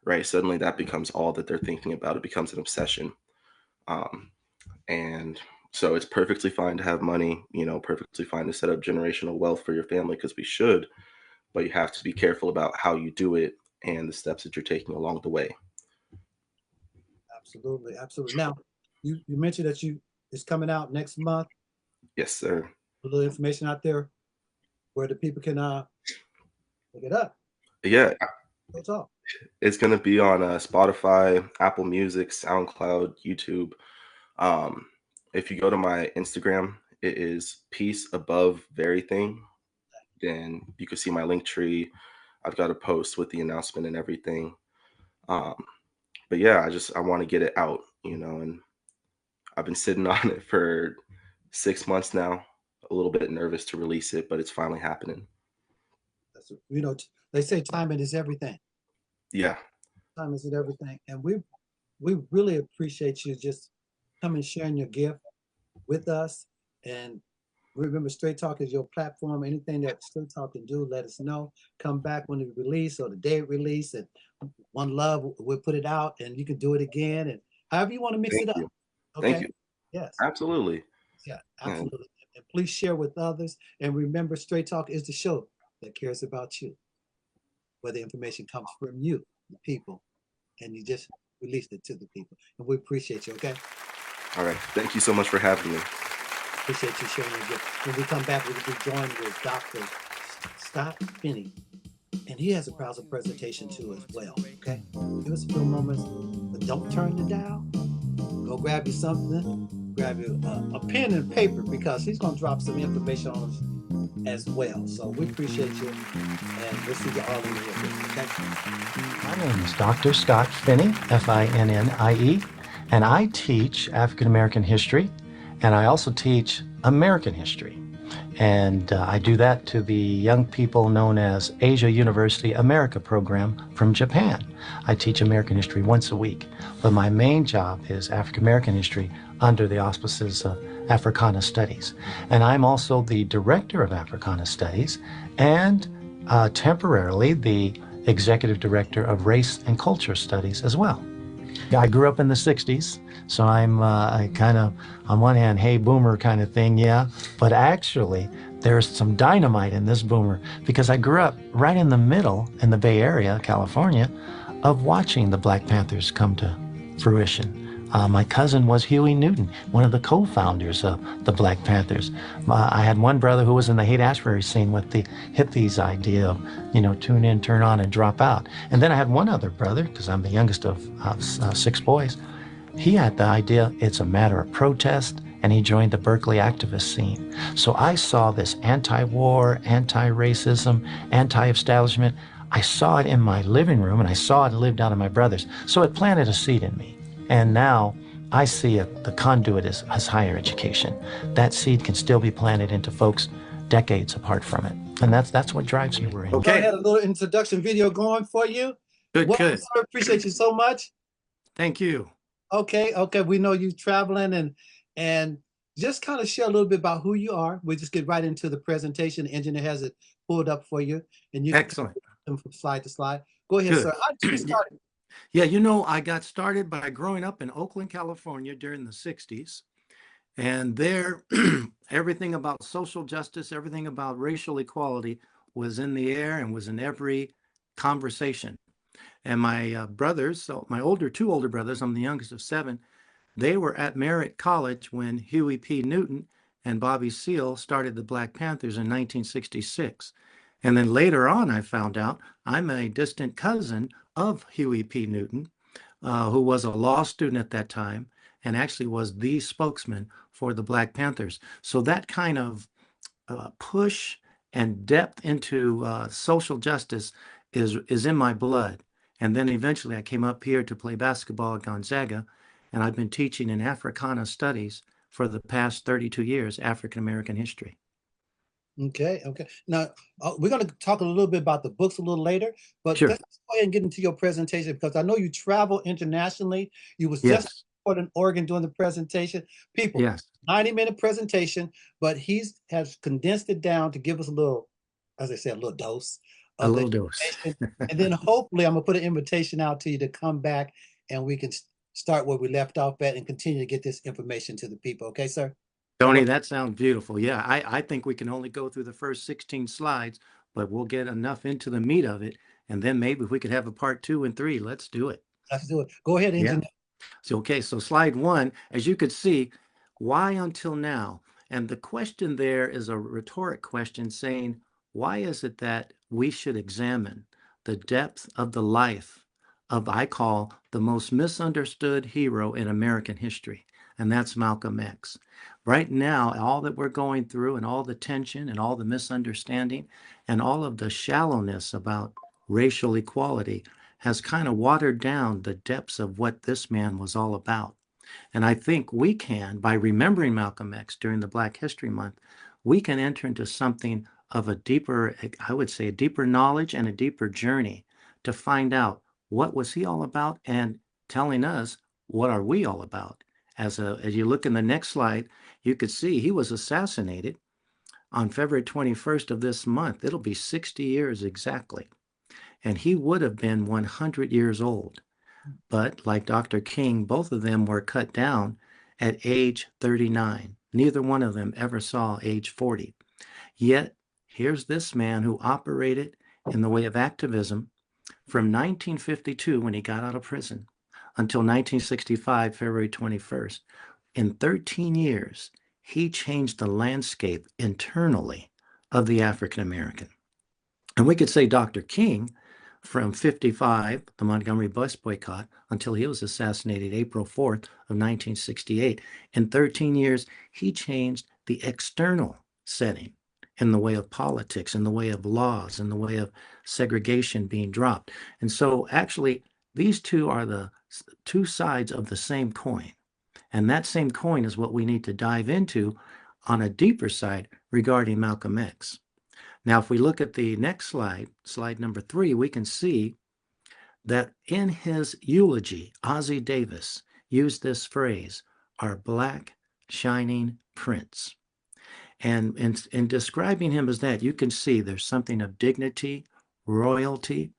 right? Suddenly that becomes all that they're thinking about. It becomes an obsession. And so it's perfectly fine to have money, perfectly fine to set up generational wealth for your family because we should, but you have to be careful about how you do it and the steps that you're taking along the way. Absolutely. Now, you mentioned that it's coming out next month. Yes, sir. A little information out there where the people can look it up. Yeah, That's all. it's going to be on Spotify, Apple Music, SoundCloud, YouTube. If you go to my Instagram, it is Peace Above Verything. Then you can see my link tree. I've got a post with the announcement and everything. But yeah, I want to get it out, and I've been sitting on it for 6 months now. A little bit nervous to release it, but it's finally happening. They say timing is everything. Yeah. Time is everything. And we really appreciate you just coming and sharing your gift with us. And remember, Straight Talk is your platform. Anything that Straight Talk can do, let us know. Come back when it release or the day it release. And One Love, we'll put it out and you can do it again. And however you want to mix it up. Okay? Thank you. Yes. Absolutely. Yeah, absolutely. And please share with others. And remember, Straight Talk is the show that cares about you, where the information comes from you, the people, and you just released it to the people. And we appreciate you, okay? All right. Thank you so much for having me. Appreciate you sharing your gift. When we come back, we'll be joined with Dr. Scott Finnie. And he has a proud presentation too as well, okay? Give us a few moments, but don't turn the dial. Go grab you something, grab you a pen and paper because he's gonna drop some information on us as well. So we appreciate you and we'll see you all in here, okay? My name is Dr. Scott Finnie, Finnie, and I teach African American history, and I also teach American history. And I do that to the young people known as Asia University America program from Japan. I teach American history once a week, but my main job is African American history under the auspices of Africana Studies. And I'm also the director of Africana Studies and temporarily the executive director of Race and Culture Studies as well. I grew up in the 60s, so I'm I kind of, on one hand, hey boomer kind of thing, yeah, but actually there's some dynamite in this boomer because I grew up right in the middle in the Bay Area, California, of watching the Black Panthers come to fruition. My cousin was Huey Newton, one of the co-founders of the Black Panthers. I had one brother who was in the Haight-Ashbury scene with the hippies idea of, tune in, turn on, and drop out. And then I had one other brother, because I'm the youngest of 6 boys. He had the idea it's a matter of protest, and he joined the Berkeley activist scene. So I saw this anti-war, anti-racism, anti-establishment. I saw it in my living room, and I saw it lived out of my brothers. So it planted a seed in me. And now I see the conduit as higher education. That seed can still be planted into folks decades apart from it. And that's what drives me. Okay. I had a little introduction video going for you. Good, good. Sir, appreciate you so much. Thank you. Okay. We know you traveling and just kind of share a little bit about who you are. We'll just get right into the presentation. The engineer has it pulled up for you. And you Excellent. Can from slide to slide. Go ahead, Good. sir. How did you get started? Yeah, I got started by growing up in Oakland, California during the 60s. And there, everything about social justice, everything about racial equality was in the air and was in every conversation. And my brothers, so my two older brothers, I'm the youngest of 7, they were at Merritt College when Huey P. Newton and Bobby Seale started the Black Panthers in 1966. And then later on, I found out I'm a distant cousin of Huey P. Newton, who was a law student at that time and actually was the spokesman for the Black Panthers. So that kind of push and depth into social justice is in my blood. And then eventually I came up here to play basketball at Gonzaga, and I've been teaching in Africana studies for the past 32 years, African American history. Okay. Now, we're going to talk a little bit about the books a little later, but Sure. Let's go ahead and get into your presentation because I know you travel internationally. You was just in Oregon doing the presentation. People, 90-minute presentation, but has condensed it down to give us a little, as I said, a little dose. A little dose. And then hopefully I'm going to put an invitation out to you to come back and we can start where we left off at and continue to get this information to the people. Okay, sir? Tony, that sounds beautiful. Yeah, I think we can only go through the first 16 slides, but we'll get enough into the meat of it. And then maybe we could have a part 2 and 3. Let's do it. Let's do it. Go ahead, engineer. Yeah. So slide 1, as you could see, why until now? And the question there is a rhetoric question saying, why is it that we should examine the depth of the life of, I call, the most misunderstood hero in American history? And that's Malcolm X. Right now, all that we're going through and all the tension and all the misunderstanding and all of the shallowness about racial equality has kind of watered down the depths of what this man was all about. And I think we can, by remembering Malcolm X during the Black History Month, we can enter into something of a deeper, I would say, a deeper knowledge and a deeper journey to find out what was he all about and telling us what are we all about. As you look in the next slide, you could see he was assassinated on February 21st of this month. It'll be 60 years exactly. And he would have been 100 years old. But like Dr. King, both of them were cut down at age 39. Neither one of them ever saw age 40. Yet, here's this man who operated in the way of activism from 1952 when he got out of prison until 1965, February 21st. In 13 years, he changed the landscape internally of the African American. And we could say Dr. King, from 55, the Montgomery bus boycott, until he was assassinated April 4th of 1968. In 13 years, he changed the external setting in the way of politics, in the way of laws, in the way of segregation being dropped. And so actually, these two are the two sides of the same coin. And that same coin is what we need to dive into on a deeper side regarding Malcolm X. Now, if we look at the next slide, slide number 3, we can see that in his eulogy, Ozzie Davis used this phrase, our black shining prince. And in describing him as that, you can see there's something of dignity, royalty,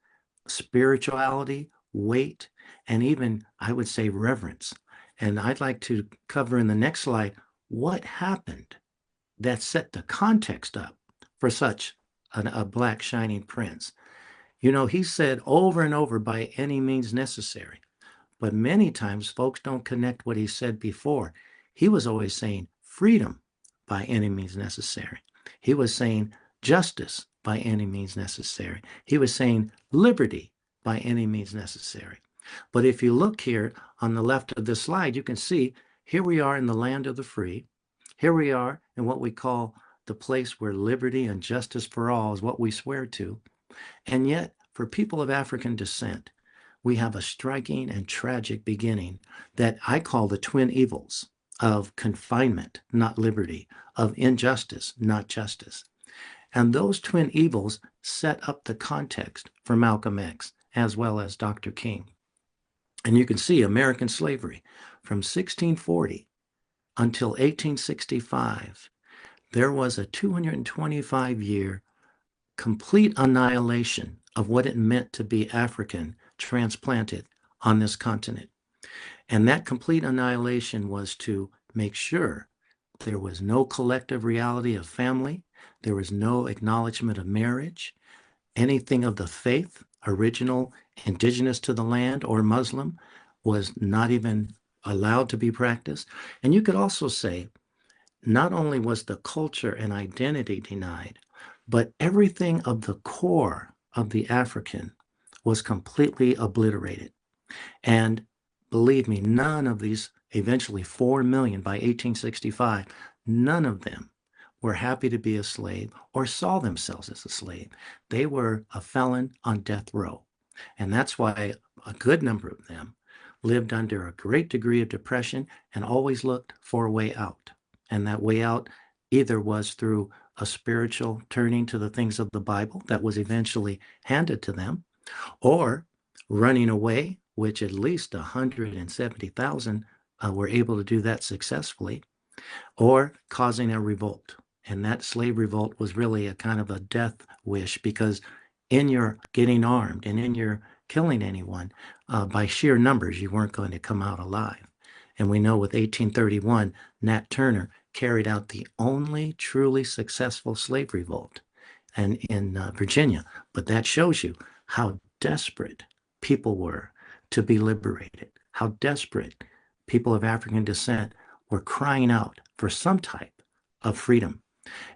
spirituality, weight, and even, I would say, reverence. And I'd like to cover in the next slide what happened that set the context up for such a black shining prince. You know, he said over and over, by any means necessary. But many times folks don't connect what he said before. He was always saying freedom by any means necessary. He was saying justice by any means necessary. He was saying liberty by any means necessary. But if you look here on the left of this slide, you can see here we are in the land of the free. Here we are in what we call the place where liberty and justice for all is what we swear to. And yet, for people of African descent, we have a striking and tragic beginning that I call the twin evils of confinement, not liberty, of injustice, not justice. And those twin evils set up the context for Malcolm X as well as Dr. King. And you can see American slavery from 1640 until 1865. There was a 225-year complete annihilation of what it meant to be African transplanted on this continent. And that complete annihilation was to make sure there was no collective reality of family, there was no acknowledgement of marriage, anything of the faith, original, indigenous to the land, or Muslim, was not even allowed to be practiced. And you could also say, not only was the culture and identity denied, but everything of the core of the African was completely obliterated. And believe me, none of these, eventually 4 million by 1865, none of them were happy to be a slave or saw themselves as a slave. They were a felon on death row. And that's why a good number of them lived under a great degree of depression and always looked for a way out. And that way out either was through a spiritual turning to the things of the Bible that was eventually handed to them, or running away, which at least 170,000 were able to do that successfully, or causing a revolt. And that slave revolt was really a kind of a death wish, because in your getting armed and in your killing anyone, by sheer numbers, you weren't going to come out alive. And we know with 1831, Nat Turner carried out the only truly successful slave revolt and in Virginia. But that shows you how desperate people were to be liberated, how desperate people of African descent were crying out for some type of freedom.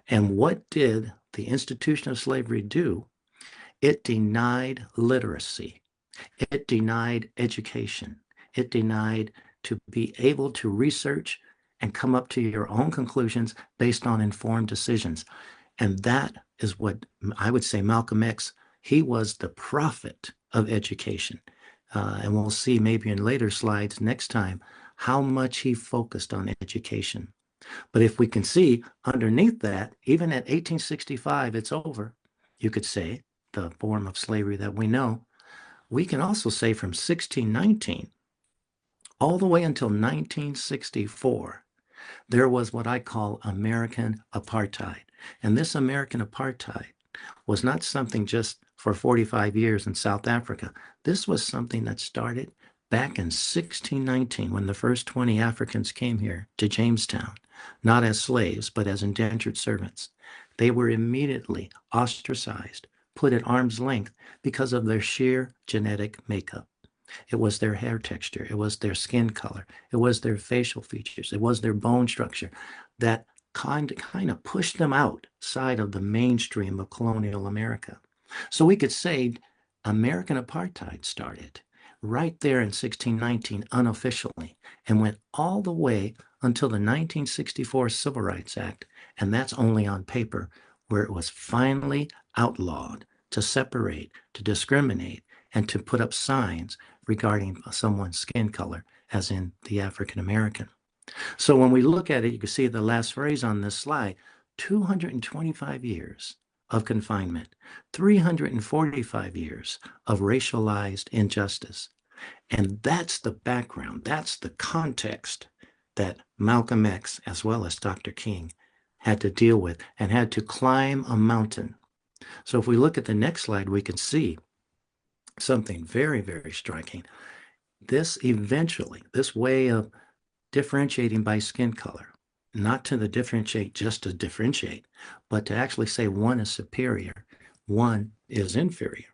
And what did the institution of slavery do? It denied literacy. It denied education. It denied to be able to research and come up to your own conclusions based on informed decisions. And that is what I would say Malcolm X, he was the prophet of education. And we'll see maybe in later slides next time how much he focused on education. But if we can see underneath that, even at 1865, it's over, you could say, the form of slavery that we know. We can also say from 1619 all the way until 1964, there was what I call American apartheid. And this American apartheid was not something just for 45 years in South Africa. This was something that started back in 1619 when the first 20 Africans came here to Jamestown, not as slaves, but as indentured servants. They were immediately ostracized, put at arm's length because of their sheer genetic makeup. It was their hair texture. It was their skin color. It was their facial features. It was their bone structure that kind of pushed them outside of the mainstream of colonial America. So we could say American apartheid started right there in 1619 unofficially and went all the way until the 1964 Civil Rights Act. And that's only on paper, where it was finally outlawed to separate, to discriminate, and to put up signs regarding someone's skin color, as in the African American. So when we look at it, you can see the last phrase on this slide, 225 years of confinement, 345 years of racialized injustice. And that's the background, that's the context that Malcolm X, as well as Dr. King, had to deal with and had to climb a mountain. So if we look at the next slide, we can see something very, very striking. This eventually, this way of differentiating by skin color, not to the differentiate just to differentiate, but to actually say one is superior, one is inferior.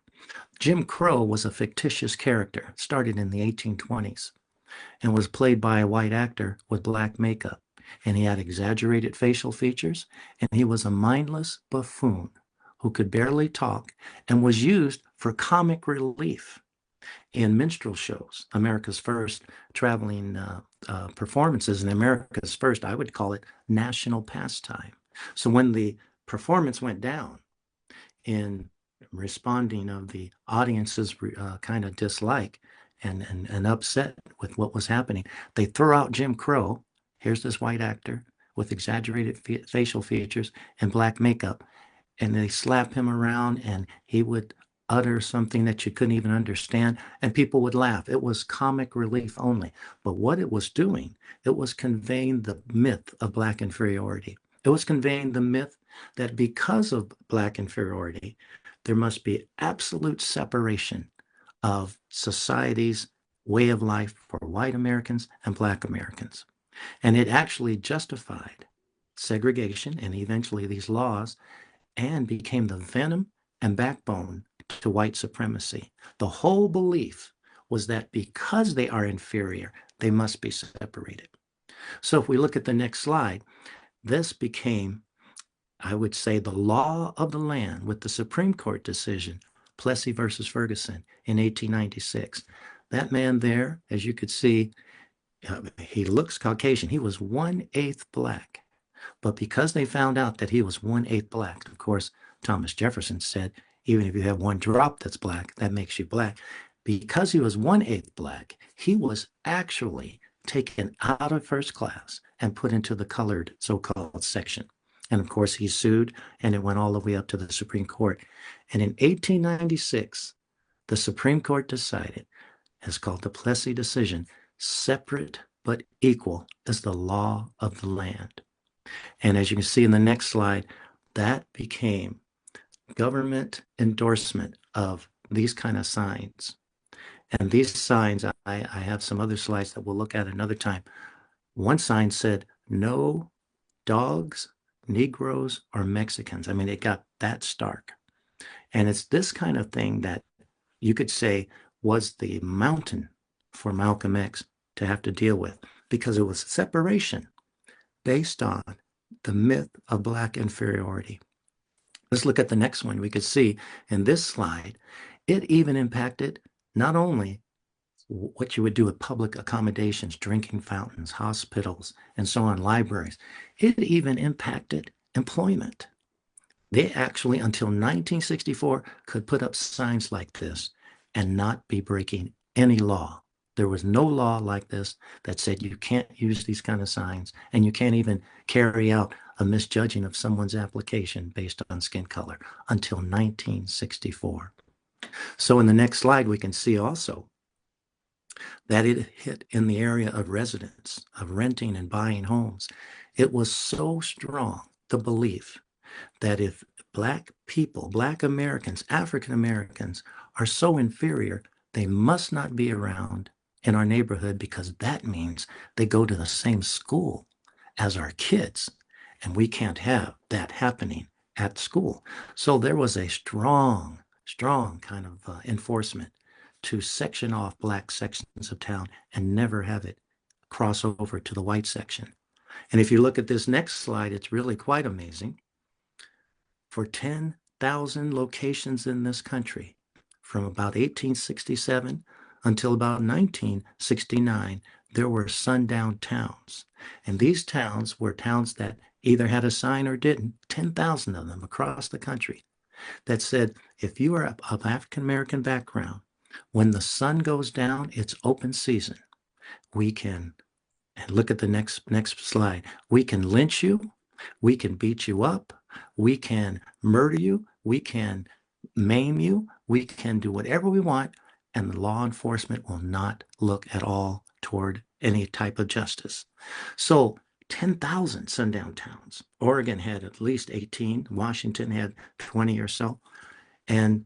Jim Crow was a fictitious character, started in the 1820s, and was played by a white actor with black makeup. And he had exaggerated facial features, and he was a mindless buffoon who could barely talk and was used for comic relief in minstrel shows, America's first traveling performances, and America's first, I would call it, national pastime. So when the performance went down in responding of the audience's kind of dislike and upset with what was happening, they throw out Jim Crow. Here's this white actor with exaggerated facial features and black makeup, and they slap him around, and he would utter something that you couldn't even understand, and people would laugh. It was comic relief only. But what it was doing, it was conveying the myth of black inferiority. It was conveying the myth that because of black inferiority, there must be absolute separation of society's way of life for white Americans and black Americans. And it actually justified segregation and eventually these laws, and became the venom and backbone to white supremacy. The whole belief was that because they are inferior, they must be separated. So if we look at the next slide, this became, I would say, the law of the land with the Supreme Court decision, Plessy versus Ferguson in 1896. That man there, as you could see, he looks Caucasian. He was 1/8 black. But because they found out that he was 1/8 black, of course, Thomas Jefferson said, even if you have one drop that's black, that makes you black. Because he was 1/8 black, he was actually taken out of first class and put into the colored so-called section. And of course, he sued, and it went all the way up to the Supreme Court. And in 1896, the Supreme Court decided, it's called the Plessy decision, separate but equal is the law of the land. And as you can see in the next slide, that became government endorsement of these kind of signs. And these signs, I have some other slides that we'll look at another time. One sign said, no dogs, Negroes, or Mexicans. I mean, it got that stark. And it's this kind of thing that you could say was the mountain for Malcolm X to have to deal with, because it was separation based on the myth of black inferiority. Let's look at the next one. We could see in this slide, it even impacted not only what you would do with public accommodations, drinking fountains, hospitals, and so on, libraries. It even impacted employment. They actually, until 1964, could put up signs like this and not be breaking any law. There was no law like this that said you can't use these kind of signs, and you can't even carry out a misjudging of someone's application based on skin color until 1964. So in the next slide, we can see also that it hit in the area of residence, of renting and buying homes. It was so strong, the belief that if black people, black Americans, African Americans are so inferior, they must not be around in our neighborhood, because that means they go to the same school as our kids, and we can't have that happening at school. So there was a strong kind of enforcement to section off black sections of town and never have it cross over to the white section. And if you look at this next slide, it's really quite amazing. For 10,000 locations in this country, from about 1867 until about 1969, there were sundown towns. And these towns were towns that either had a sign or didn't, 10,000 of them across the country, that said, if you are of African-American background, when the sun goes down, it's open season. We can, and look at the next slide, we can lynch you, we can beat you up, we can murder you, we can maim you, we can do whatever we want, and the law enforcement will not look at all toward any type of justice. So 10,000 sundown towns. Oregon had at least 18, Washington had 20 or so. And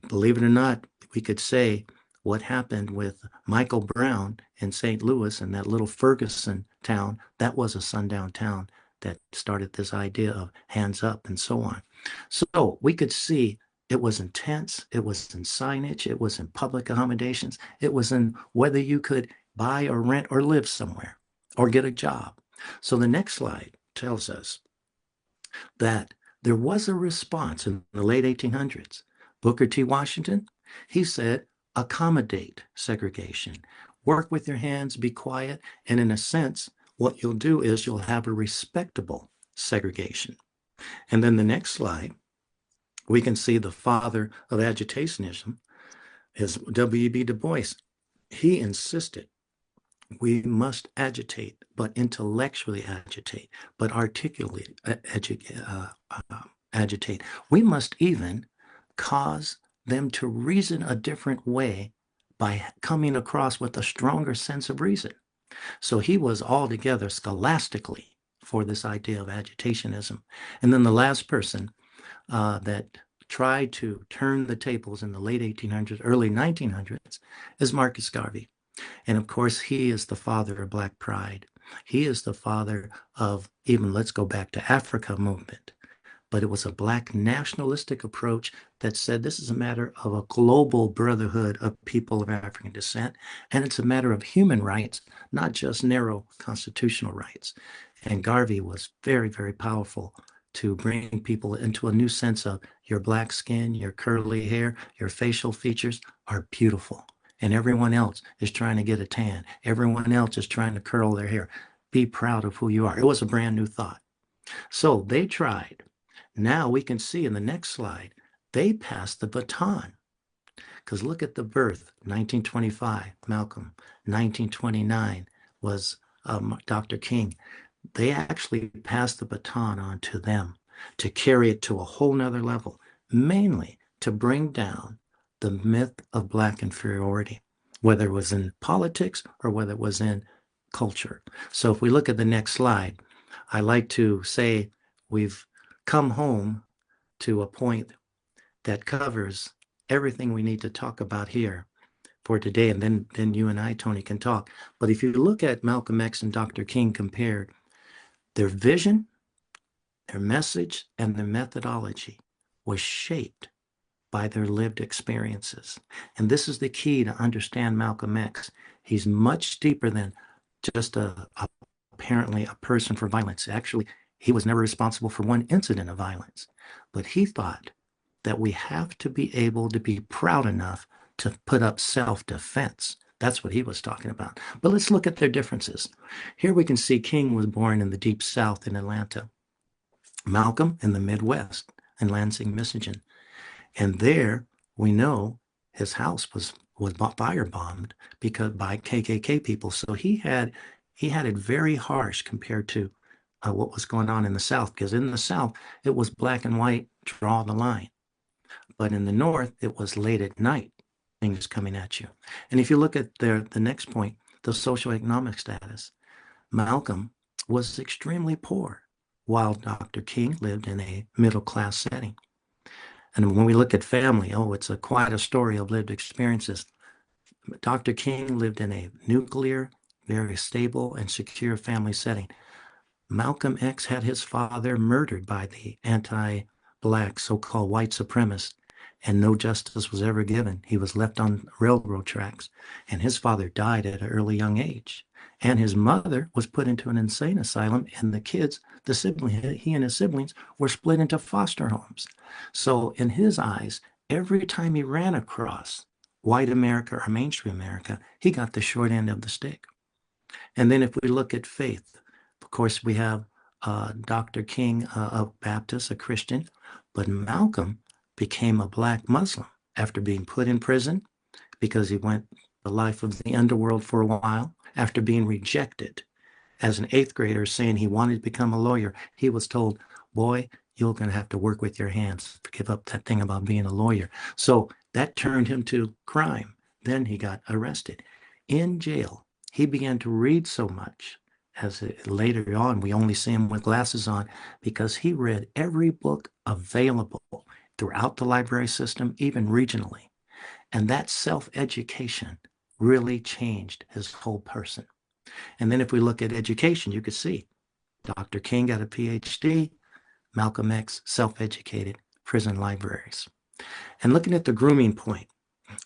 believe it or not, we could say what happened with Michael Brown in St. Louis and that little Ferguson town, that was a sundown town that started this idea of hands up and so on. So we could see It was in tents, it was in signage, it was in public accommodations, it was in whether you could buy or rent or live somewhere or get a job. So the next slide tells us that there was a response in the late 1800s. Booker T. Washington, he said, accommodate segregation. Work with your hands, be quiet, and in a sense, what you'll do is you'll have a respectable segregation. And then the next slide, we can see the father of agitationism is W.E.B. Du Bois. He insisted we must agitate, but intellectually agitate, but articulately agitate. We must even cause them to reason a different way by coming across with a stronger sense of reason. So he was altogether scholastically for this idea of agitationism. And then the last person that tried to turn the tables in the late 1800s, early 1900s is Marcus Garvey. And of course, he is the father of Black Pride. He is the father of even, let's go back to Africa movement. But it was a Black nationalistic approach that said this is a matter of a global brotherhood of people of African descent. And it's a matter of human rights, not just narrow constitutional rights. And Garvey was very, very powerful to bring people into a new sense of your Black skin, your curly hair, your facial features are beautiful. And everyone else is trying to get a tan. Everyone else is trying to curl their hair. Be proud of who you are. It was a brand new thought. So they tried. Now we can see in the next slide, they passed the baton. Because look at the birth, 1925, Malcolm. 1929 was Dr. King. They actually passed the baton on to them to carry it to a whole nother level, mainly to bring down the myth of Black inferiority, whether it was in politics or whether it was in culture. So if we look at the next slide, I like to say we've come home to a point that covers everything we need to talk about here for today. And then you and I, Tony, can talk. But if you look at Malcolm X and Dr. King compared, their vision, their message, and their methodology was shaped by their lived experiences. And this is the key to understand Malcolm X. He's much deeper than just apparently a person for violence. Actually, he was never responsible for one incident of violence. But he thought that we have to be able to be proud enough to put up self-defense. That's what he was talking about. But let's look at their differences. Here we can see King was born in the Deep South in Atlanta. Malcolm in the Midwest in Lansing, Michigan. And there we know his house was firebombed because by KKK people. So he had it very harsh compared to what was going on in the South, because in the South it was black and white, draw the line. But in the North it was late at night, things coming at you. And if you look at the next point, the socioeconomic status, Malcolm was extremely poor, while Dr. King lived in a middle-class setting. And when we look at family, it's quite a story of lived experiences. Dr. King lived in a nuclear, very stable and secure family setting. Malcolm X had his father murdered by the anti-Black so-called white supremacists, and no justice was ever given. He was left on railroad tracks, and his father died at an early young age. And his mother was put into an insane asylum, and he and his siblings were split into foster homes. So in his eyes, every time he ran across white America or mainstream America, he got the short end of the stick. And then if we look at faith, of course, we have Dr. King, a Baptist, a Christian, but Malcolm became a Black Muslim after being put in prison because he went the life of the underworld for a while. After being rejected as an 8th grader saying he wanted to become a lawyer, he was told, boy, you're going to have to work with your hands. Give up that thing about being a lawyer. So that turned him to crime. Then he got arrested. In jail, he began to read so much, as later on, we only see him with glasses on, because he read every book available throughout the library system, even regionally. And that self-education really changed his whole person. And then if we look at education, you could see Dr. King got a PhD, Malcolm X self-educated, prison libraries. And looking at the grooming point,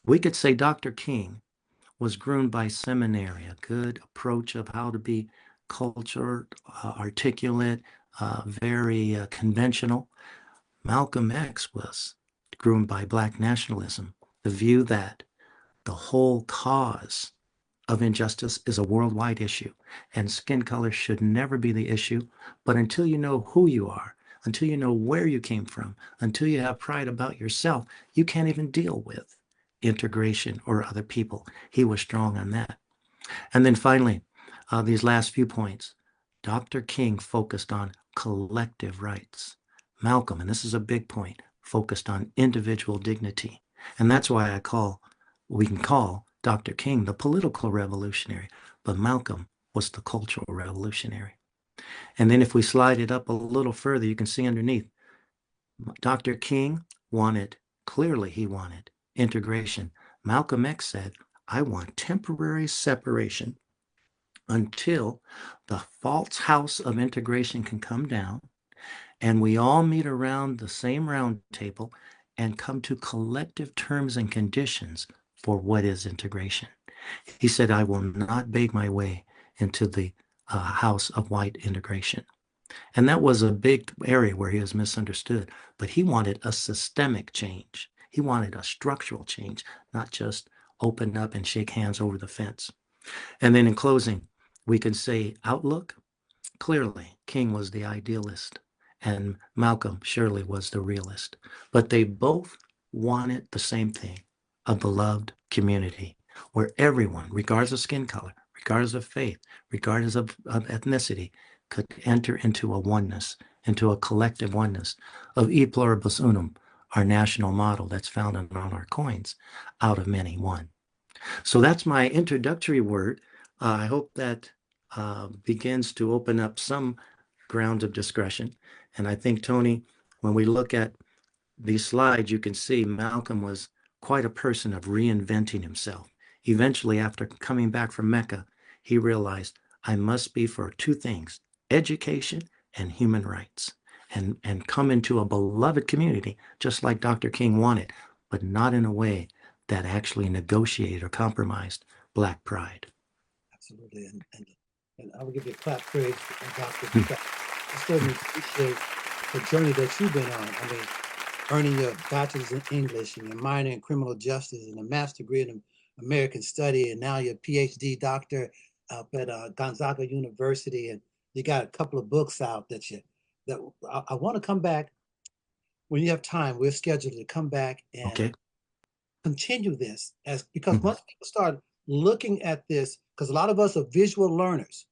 we could say Dr. King was groomed by seminary, a good approach of how to be cultured, articulate, very conventional. Malcolm X was groomed by Black nationalism, the view that the whole cause of injustice is a worldwide issue, and skin color should never be the issue. But until you know who you are, until you know where you came from, until you have pride about yourself, you can't even deal with integration or other people. He was strong on that. And then finally, these last few points, Dr. King focused on collective rights. Malcolm, and this is a big point, focused on individual dignity. And that's why we can call Dr. King the political revolutionary, but Malcolm was the cultural revolutionary. And then if we slide it up a little further, you can see underneath, Dr. King clearly he wanted integration. Malcolm X said, I want temporary separation until the false house of integration can come down and we all meet around the same round table and come to collective terms and conditions for what is integration. He said, I will not beg my way into the house of white integration. And that was a big area where he was misunderstood, but he wanted a systemic change. He wanted a structural change, not just open up and shake hands over the fence. And then in closing, we can say outlook. Clearly, King was the idealist and Malcolm surely was the realist, but they both wanted the same thing, a beloved community where everyone, regardless of skin color, regardless of faith, regardless of ethnicity, could enter into a oneness, into a collective oneness of e pluribus unum, our national motto that's found on our coins, out of many, one. So that's my introductory word. I hope that begins to open up some grounds of discussion. And I think, Tony, when we look at these slides, you can see Malcolm was quite a person of reinventing himself. Eventually, after coming back from Mecca, he realized I must be for two things, education and human rights, and come into a beloved community, just like Dr. King wanted, but not in a way that actually negotiated or compromised Black pride. Absolutely. And I will give you a clap praise, Doctor, because I certainly appreciate the journey that you've been on. I mean, earning your bachelor's in English and your minor in criminal justice and a master's degree in American study, and now your PhD doctor up at Gonzaga University, and you got a couple of books out that I want to come back when you have time. We're scheduled to come back and continue this because once people start looking at this, because a lot of us are visual learners,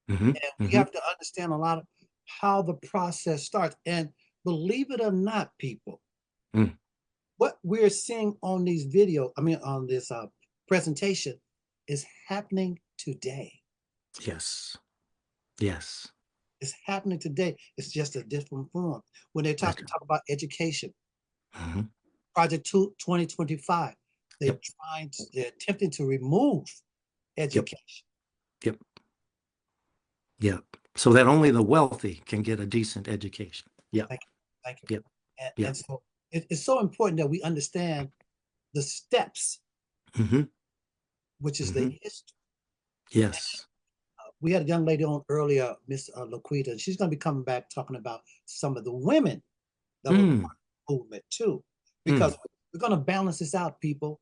and we have to understand a lot of how the process starts. And believe it or not, people, what we're seeing on these videos, on this presentation, is happening today. Yes. Yes. It's happening today. It's just a different form. When they talk about education, Project 2025, they're attempting to remove education. Yep. So that only the wealthy can get a decent education. Yeah. Thank you. And so it's so important that we understand the steps, which is the history. Yes. We had a young lady on earlier, Miss LaQuida, and she's going to be coming back talking about some of the women that were part of the movement too, because we're going to balance this out, people,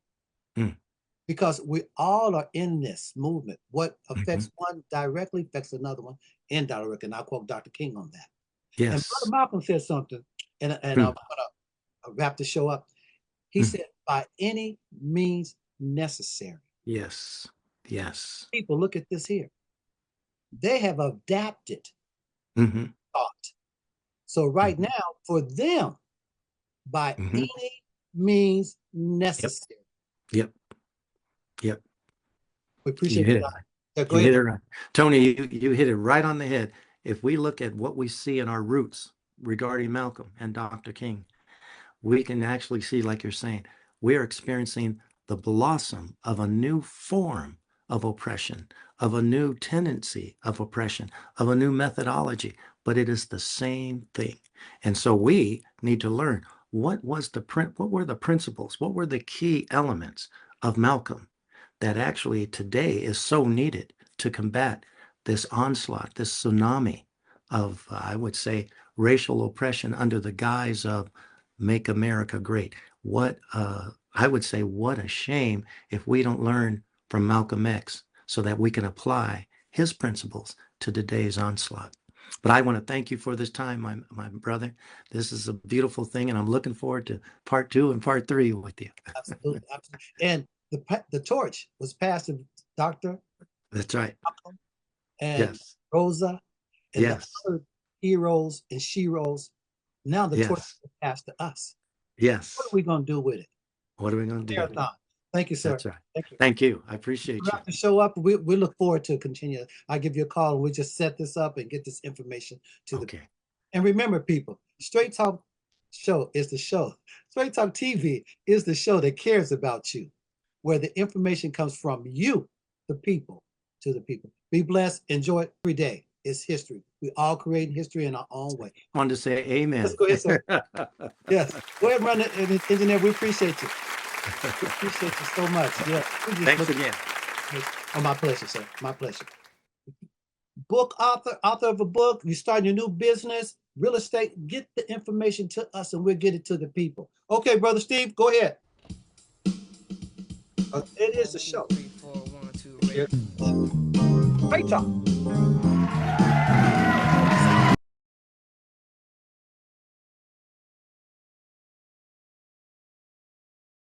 because we all are in this movement. What affects one directly affects another one indirectly, and I'll quote Dr. King on that. Yes. And Brother Malcolm said something, and I'm going to wrap the show up. He said, by any means necessary. Yes. Yes. People, look at this here. They have adapted thought. So right now, for them, by any means necessary. Yep. We appreciate it. You hit it right. Tony, you hit it right on the head. If we look at what we see in our roots regarding Malcolm and Dr. King, we can actually see, like you're saying, we're experiencing the blossom of a new form of oppression, of a new tendency of oppression, of a new methodology, but it is the same thing. And so we need to learn, what were the principles? What were the key elements of Malcolm that actually today is so needed to combat this onslaught, this tsunami of, I would say, racial oppression under the guise of Make America Great? What, I would say, what a shame if we don't learn from Malcolm X so that we can apply his principles to today's onslaught. But I want to thank you for this time, my brother. This is a beautiful thing, and I'm looking forward to part 2 and part 3 with you. Absolutely, absolutely. And the torch was passed to Dr. That's right. Malcolm and Yes. Rosa and Yes. the other heroes and sheroes. Now the torch Yes. is passed to us. Yes. What are we going to do with it? What are we going to do? Marathon. Thank you, sir. That's right. Thank you. Thank you. I appreciate You you. have to show up. We look forward to continue. I'll give you a call and we just set this up and get this information to the. Okay. And remember, people, Straight Talk Show is the show. Straight Talk TV is the show that cares about you, where the information comes from you, the people, to the people. Be blessed. Enjoy it every day. It's history. We all create history in our own way. Wanted to say amen. Let's go ahead, sir. Yes. Go ahead and run it, engineer. We appreciate you. We appreciate you so much. Yeah. Thanks again. Oh, my pleasure, sir. My pleasure. Book author of a book, you starting your new business, real estate, get the information to us and we'll get it to the people. Okay, Brother Steve, go ahead. It is the show. 3, 4, 1, 2, ready. Straight Talk.